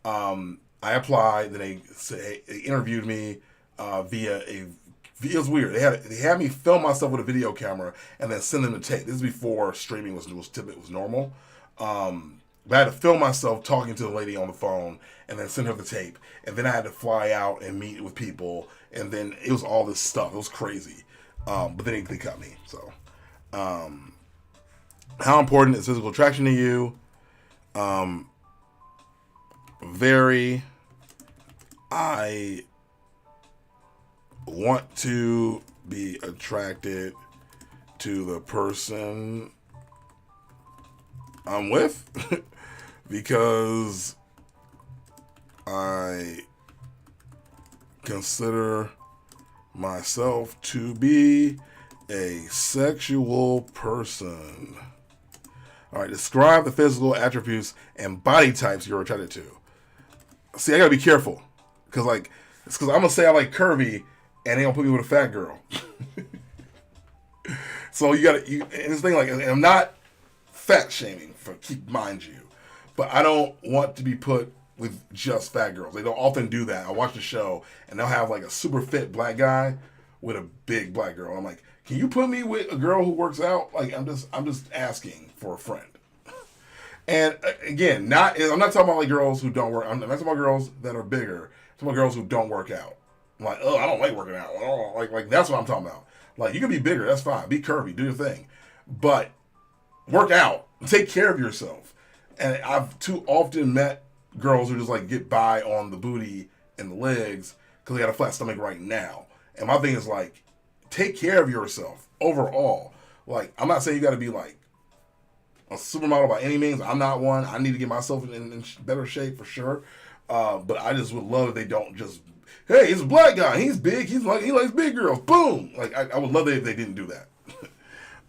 I applied, then they interviewed me via a. It was weird. They had me film myself with a video camera and then send them the tape. This is before streaming was normal. But I had to film myself talking to the lady on the phone and then send her the tape. And then I had to fly out and meet with people. And then it was all this stuff. It was crazy. But then they cut me. So, how important is physical attraction to you? I want to be attracted to the person I'm with because I consider myself to be a sexual person. All right, describe the physical attributes and body types you're attracted to. See, I gotta be careful because it's because I'm gonna say I like curvy, and they gonna put me with a fat girl. So and this thing and I'm not fat shaming mind you, but I don't want to be put with just fat girls. They don't often do that. I watch the show and they'll have like a super fit black guy with a big black girl. I'm like, can you put me with a girl who works out? Like I'm just asking for a friend. And again, I'm not talking about like girls who don't work. I'm not talking about girls that are bigger. I'm talking about girls who don't work out. I'm like, oh, I don't like working out. Oh, like that's what I'm talking about. Like you can be bigger, that's fine. Be curvy, do your thing, but work out. Take care of yourself. And I've too often met girls who just like get by on the booty and the legs because they got a flat stomach right now. And my thing is like, take care of yourself overall. Like I'm not saying you got to be like a supermodel by any means. I'm not one. I need to get myself in better shape for sure. But I just would love if they don't just, hey, he's a black guy. He's big. He likes big girls. Boom. Like I would love it if they didn't do that.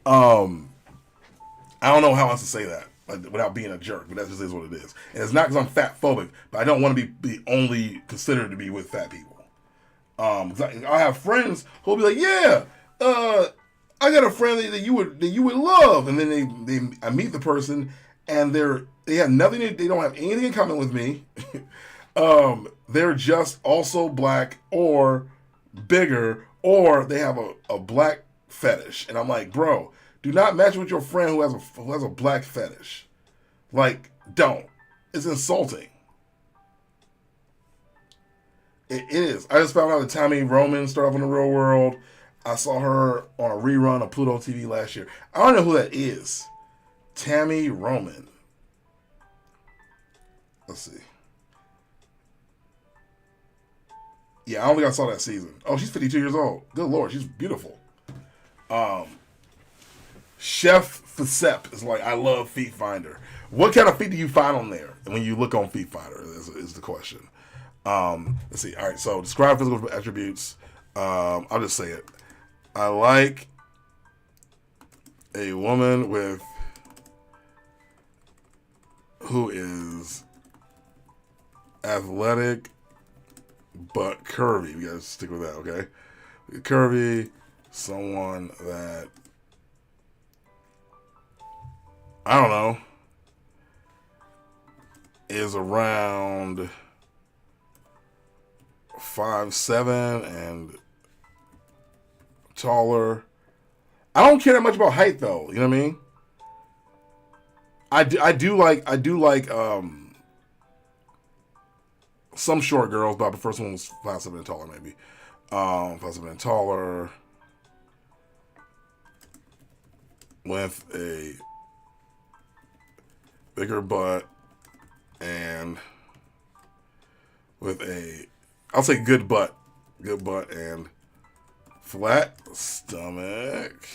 I don't know how else to say that without being a jerk, but that just is what it is. And it's not because I'm fat phobic, but I don't want to be only considered to be with fat people. I have friends who'll be like, yeah, I got a friend that you would love, and then I meet the person, and they have nothing. They don't have anything in common with me. They're just also black or bigger, or they have a black fetish, and I'm like, bro, do not match with your friend who has a black fetish. Like, don't. It's insulting. It is. I just found out that Tammy Roman started off in the real world. I saw her on a rerun of Pluto TV last year. I don't know who that is. Tammy Roman. Let's see. Yeah, I don't think I saw that season. Oh, she's 52 years old. Good Lord, she's beautiful. Chef Facep is like, I love Feet Finder. What kind of feet do you find on there when you look on Feet Finder is the question. Let's see. All right, so describe physical attributes. I'll just say it. I like a woman who is athletic but curvy. We gotta stick with that, okay? Curvy, someone that, I don't know, is around 5'7" and taller. I don't care that much about height though. You know what I mean? I do like some short girls, but I prefer someone who's 5'7" and taller maybe. 5'7" and taller with a bigger butt and with I'll say good butt and flat stomach,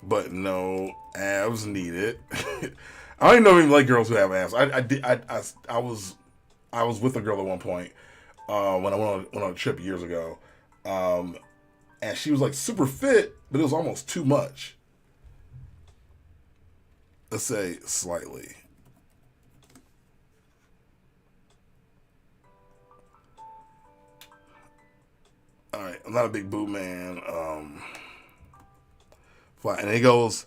but no abs needed. I don't even like girls who have abs. I was with a girl at one point when I went on a trip years ago, and she was like super fit, but it was almost too much. Let's say slightly. All right, I'm not a big boob man. And it goes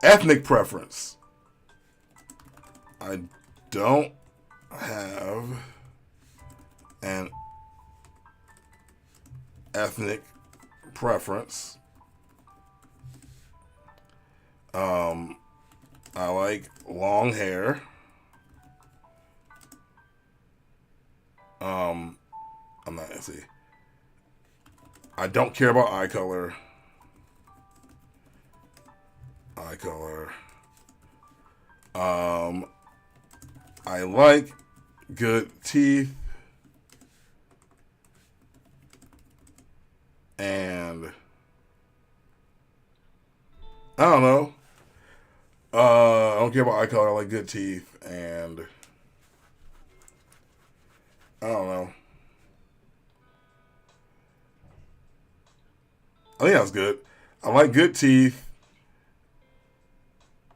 ethnic preference. I don't have an ethnic preference. I like long hair. I'm not, let's see. I don't care about eye color. I like good teeth. and I don't know. I don't care about eye color. I like good teeth, and I don't know. I think that's good. I like good teeth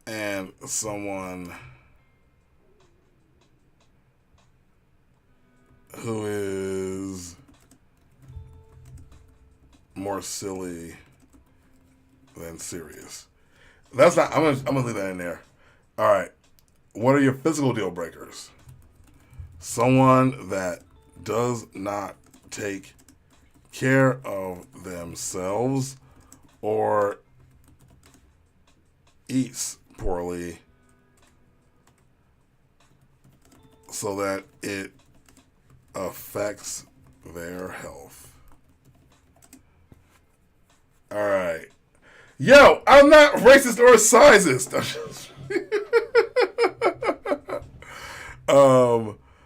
and someone who is more silly than serious. That's not. I'm gonna leave that in there. All right. What are your physical deal breakers? Someone that does not take care of themselves or eats poorly so that it affects their health. All right. Yo, I'm not racist or sizist.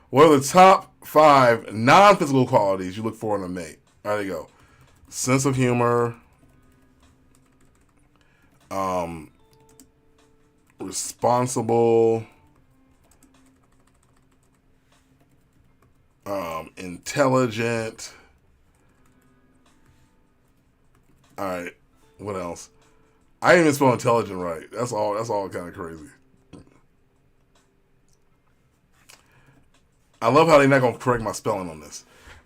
What are the top 5 non-physical qualities you look for in a mate? There you go. Sense of humor, responsible, intelligent. All right, what else? I didn't even spell intelligent right. That's all kind of crazy. I love how they're not gonna correct my spelling on this.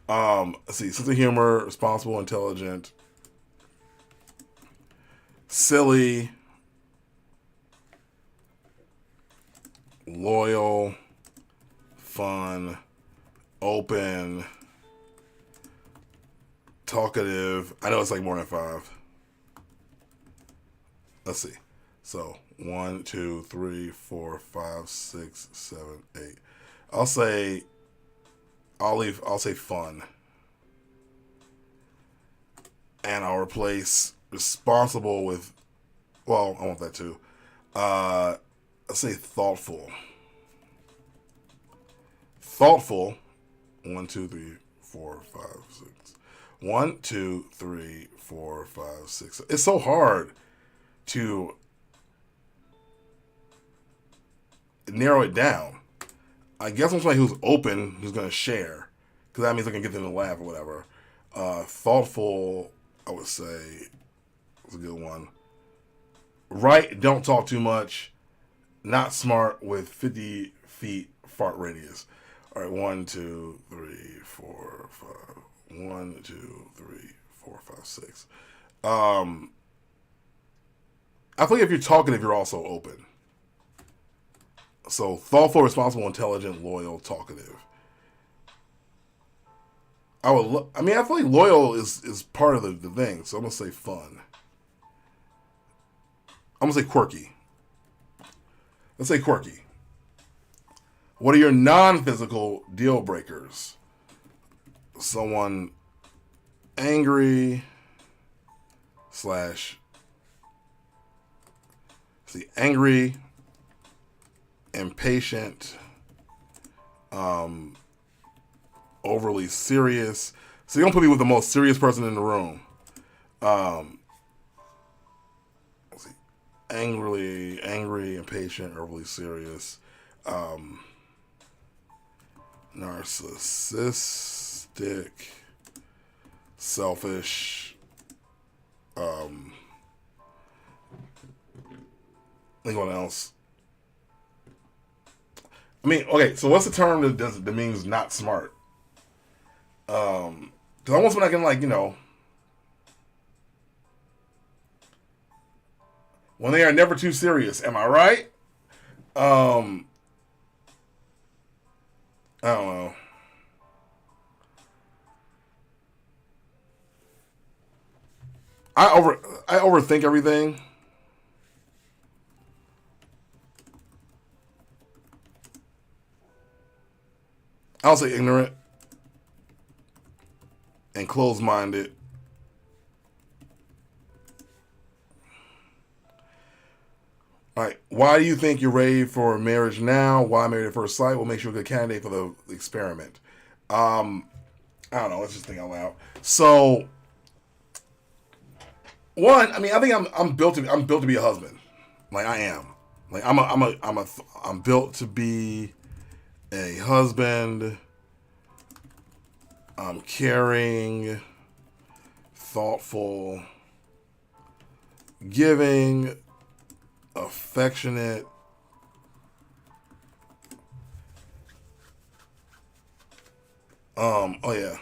Let's see, sense of humor, responsible, intelligent, silly, loyal, fun, open, talkative. I know it's like more than 5. Let's see. So 1, 2, 3, 4, 5, 6, 7, 8. I'll say fun. And I'll replace responsible with, well, I want that too. Let's say thoughtful. Thoughtful. 1, 2, 3, 4, 5, 6. 1, 2, 3, 4, 5, 6. It's so hard to narrow it down. I guess I'm somebody who's open, who's going to share, because that means I can get them to laugh or whatever. Thoughtful, I would say, is a good one. Right, don't talk too much. Not smart with 50 feet fart radius. All right, 1, 2, 3, 4, 5. 1, 2, 3, 4, 5, 6. I think if you're talkative, you're also open. So thoughtful, responsible, intelligent, loyal, talkative. I feel like loyal is part of the thing. So I'm gonna say fun. I'm gonna say quirky. Let's say quirky. What are your non-physical deal breakers? Someone angry / angry, impatient, overly serious. So you don't put me with the most serious person in the room. Let's see. Angry, impatient, overly serious. Narcissistic, selfish. Anyone else? I mean, okay, so what's the term that means not smart? Because almost when I can, like, when they are never too serious. Am I right? I don't know. I overthink everything. I'll say ignorant and closed-minded. All right. Why do you think you're ready for marriage now? Why married at first sight? What makes you a good candidate for the experiment? I don't know. Let's just think out loud. So, one, I mean, I think I'm built to be a husband. Like I am. Like I'm built to be a husband. I'm caring, thoughtful, giving, affectionate. Oh yeah,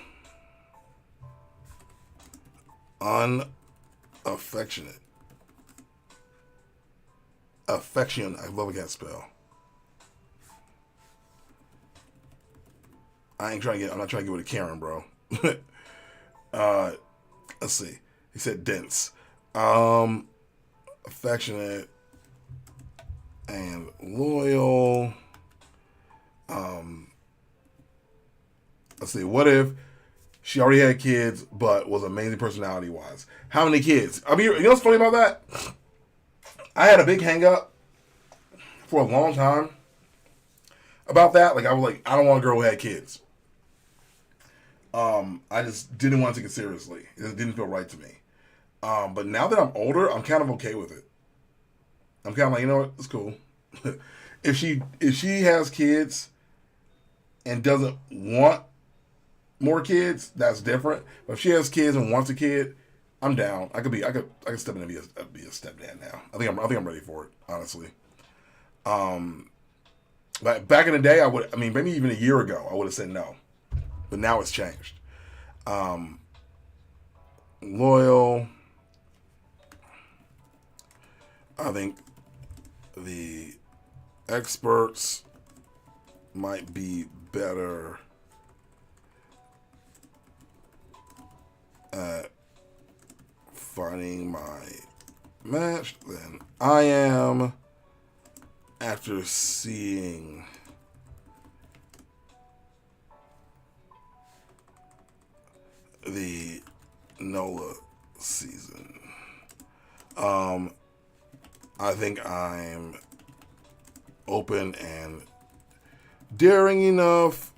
unaffectionate, affection. I love a cat spell. I ain't trying to get. I'm not trying to get with a Karen, bro. uh, let's see. He said dense, um, affectionate, and loyal. Um, let's see. What if she already had kids, but was amazing personality wise? How many kids? I mean, you know what's funny about that? I had a big hang up for a long time about that. Like I was like, I don't want a girl who had kids. I just didn't want to take it seriously. It didn't feel right to me. But now that I'm older, I'm kind of okay with it. I'm kind of like, you know what, it's cool. if she has kids and doesn't want more kids, that's different. But if she has kids and wants a kid, I'm down. I could step in and be a stepdad now. I think I'm ready for it, honestly. Um, but back in the day, I mean, maybe even a year ago, I would have said no. But now it's changed. Um, Loyal. I think the experts might be better at finding my match than I am after seeing the NOLA season. I think I'm open and daring enough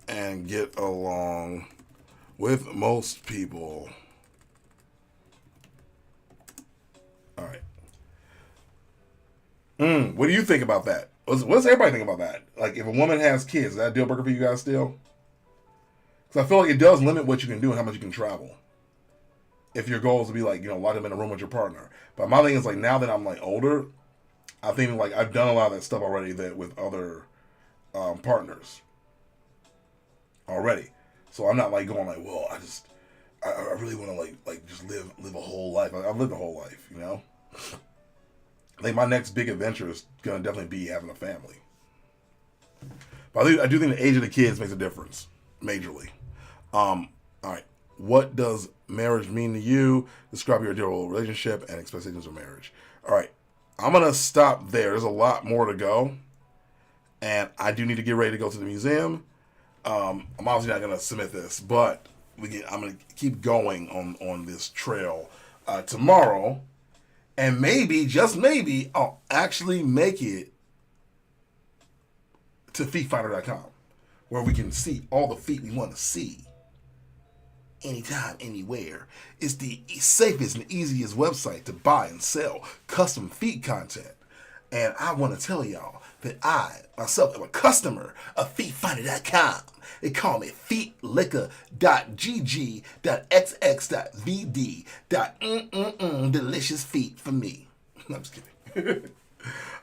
and get along with most people. All right. What do you think about that? What does everybody think about that? Like, if a woman has kids, is that a deal breaker for you guys still? Because I feel like it does limit what you can do and how much you can travel. If your goal is to be like, lock them in a room with your partner. But my thing is like, now that I'm like older, I think like I've done a lot of that stuff already that with other partners already. So I'm not like going like, well, I really want to like just live a whole life. I've lived a whole life, I think my next big adventure is gonna definitely be having a family. But I do think the age of the kids makes a difference, majorly. All right. What does marriage mean to you? Describe your ideal relationship and expectations of marriage. All right. I'm going to stop there. There's a lot more to go. And I do need to get ready to go to the museum. I'm obviously not going to submit this, but I'm going to keep going on this trail tomorrow. And maybe, just maybe, I'll actually make it to feetfinder.com, where we can see all the feet we want to see. Anytime, anywhere. It's the safest and easiest website to buy and sell custom feet content. And I want to tell y'all that I, myself, am a customer of feetfinder.com. They call me feetliquor.gg.xx.vd. Delicious feet for me. I'm just kidding.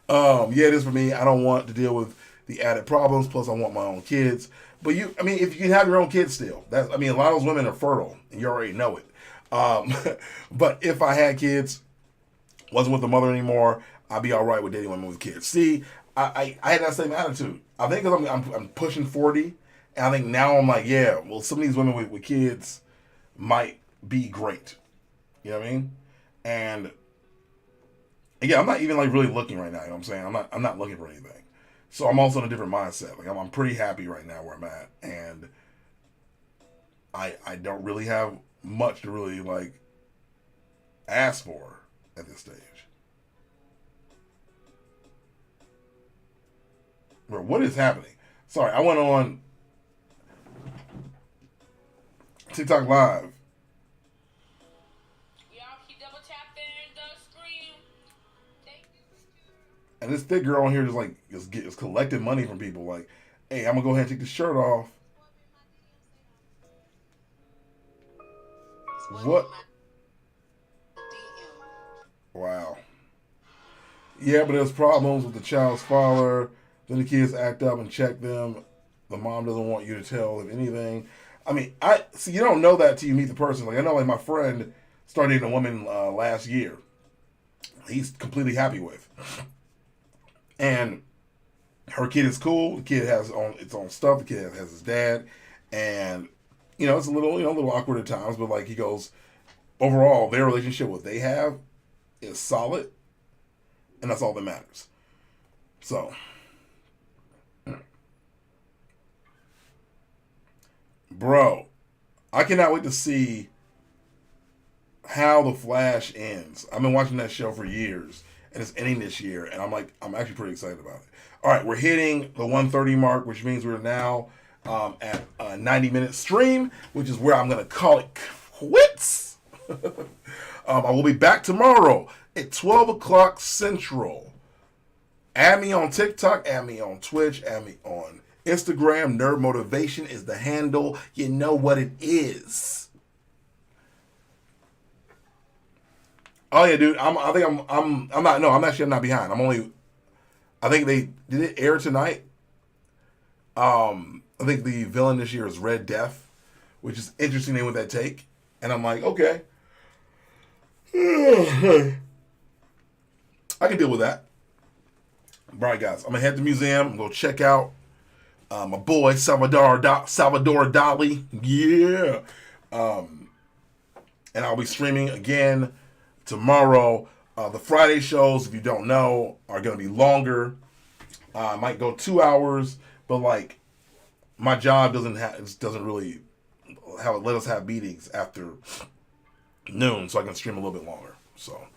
Yeah, it is for me. I don't want to deal with the added problems. Plus, I want my own kids. But if you can have your own kids still, a lot of those women are fertile, and you already know it. But if I had kids, wasn't with the mother anymore, I'd be all right with dating women with kids. See, I had that same attitude. I think because I'm pushing 40, and I think now I'm like, yeah, well, some of these women with kids might be great. You know what I mean? And again, I'm not even like really looking right now. You know what I'm saying? I'm not looking for anything. So I'm also in a different mindset. Like I'm pretty happy right now where I'm at, and I don't really have much to really like ask for at this stage. Bro, what is happening? Sorry, I went on TikTok Live. And this thick girl on here is collecting money from people. Like, hey, I'm gonna go ahead and take the shirt off. What? Wow. Yeah, but there's problems with the child's father. Then the kids act up and check them. The mom doesn't want you to tell them anything. I mean, I see. You don't know that till you meet the person. Like I know, like my friend started dating a woman last year. He's completely happy with, and her kid is cool. The kid has its own stuff. The kid has his dad, and it's a little a little awkward at times. But like he goes, overall, their relationship, what they have, is solid, and that's all that matters. So, bro, I cannot wait to see how the Flash ends. I've been watching that show for years, and it's ending this year, and I'm actually pretty excited about it. All right, we're hitting the 1:30 mark, which means we're now at a 90-minute stream, which is where I'm gonna call it quits. I will be back tomorrow at 12 o'clock Central. Add me on TikTok, add me on Twitch, add me on Instagram. Nerd Motivation is the handle. You know what it is. Oh yeah, dude. I'm not behind. I think did it air tonight? I think the villain this year is Red Death, which is interesting name with that take. And I'm like, okay. I can deal with that. All right, guys. I'm going to head to the museum. I'm going to check out my boy, Salvador Dali. Yeah. And I'll be streaming again tomorrow. The Friday shows, if you don't know, are going to be longer. Might go 2 hours, but like my job doesn't really let us have meetings after noon, so I can stream a little bit longer. So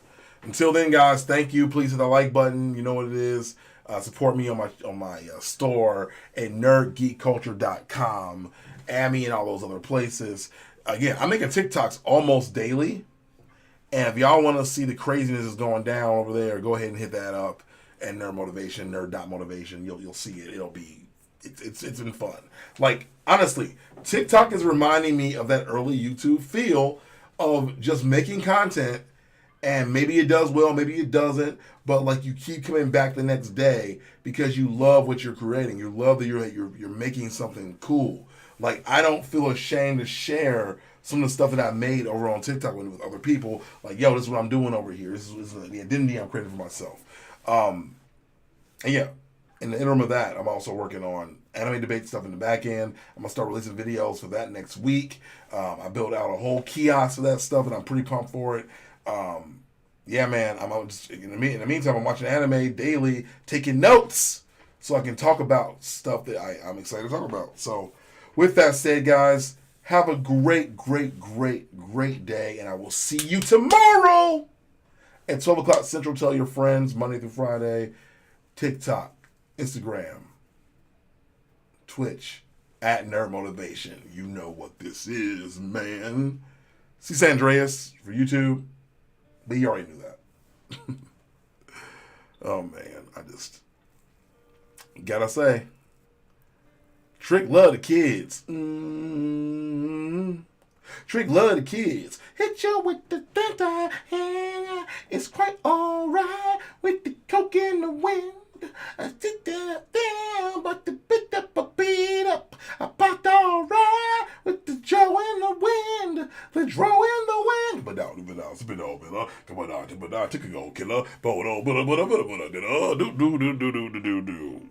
until then, guys, thank you. Please hit the like button. You know what it is. Support me on my store at nerdgeekculture.com. Add me in all those other places. Again, I'm making TikToks almost daily. And if y'all want to see the craziness that's going down over there, go ahead and hit that up at Nerd Motivation, nerd.motivation. You'll see it. It's been fun. Like, honestly, TikTok is reminding me of that early YouTube feel of just making content, and maybe it does well, maybe it doesn't, but like you keep coming back the next day because you love what you're creating. You love that you're making something cool. Like, I don't feel ashamed to share some of the stuff that I made over on TikTok with other people. Like, yo, this is what I'm doing over here. This is the identity I'm creating for myself. And yeah, in the interim of that, I'm also working on anime debate stuff in the back end. I'm gonna start releasing videos for that next week. I built out a whole kiosk for that stuff, and I'm pretty pumped for it. Yeah, man. I'm just in the meantime, I'm watching anime daily, taking notes so I can talk about stuff that I'm excited to talk about. So, with that said, guys, have a great day, and I will see you tomorrow at 12 o'clock Central. Tell your friends, Monday through Friday, TikTok, Instagram, Twitch, at Nerd Motivation. You know what this is, man. See San Andreas for YouTube, but you already knew that. Oh, man, I just gotta say, Trick love the kids. Trick love the kids. Hit you with the thunder, yeah, it's quite alright with the coke in the wind. I sit there down, but the bit up, I beat up. I popped alright with the Joe in the wind, the draw in the wind. But now, spit over, come on, but I took a go killer. Do.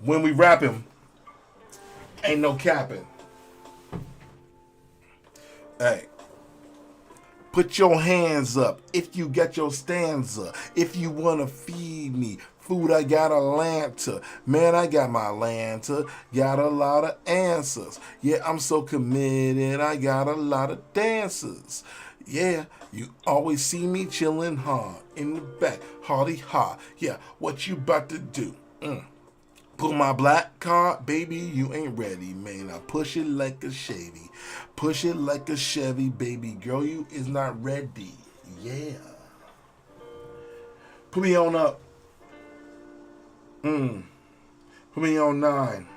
When we rap him, ain't no capping. Hey, put your hands up if you got your stanza. If you wanna feed me food, I got a lanta. Man, I got my lanta. Got a lot of answers. Yeah, I'm so committed. I got a lot of dancers. Yeah, you always see me chillin' hard in the back. Hardy ha. Yeah, what you about to do? Pull my black card, baby, you ain't ready, man. I push it like a Chevy. Push it like a Chevy, baby girl, you is not ready. Yeah. Put me on up. Put me on 9.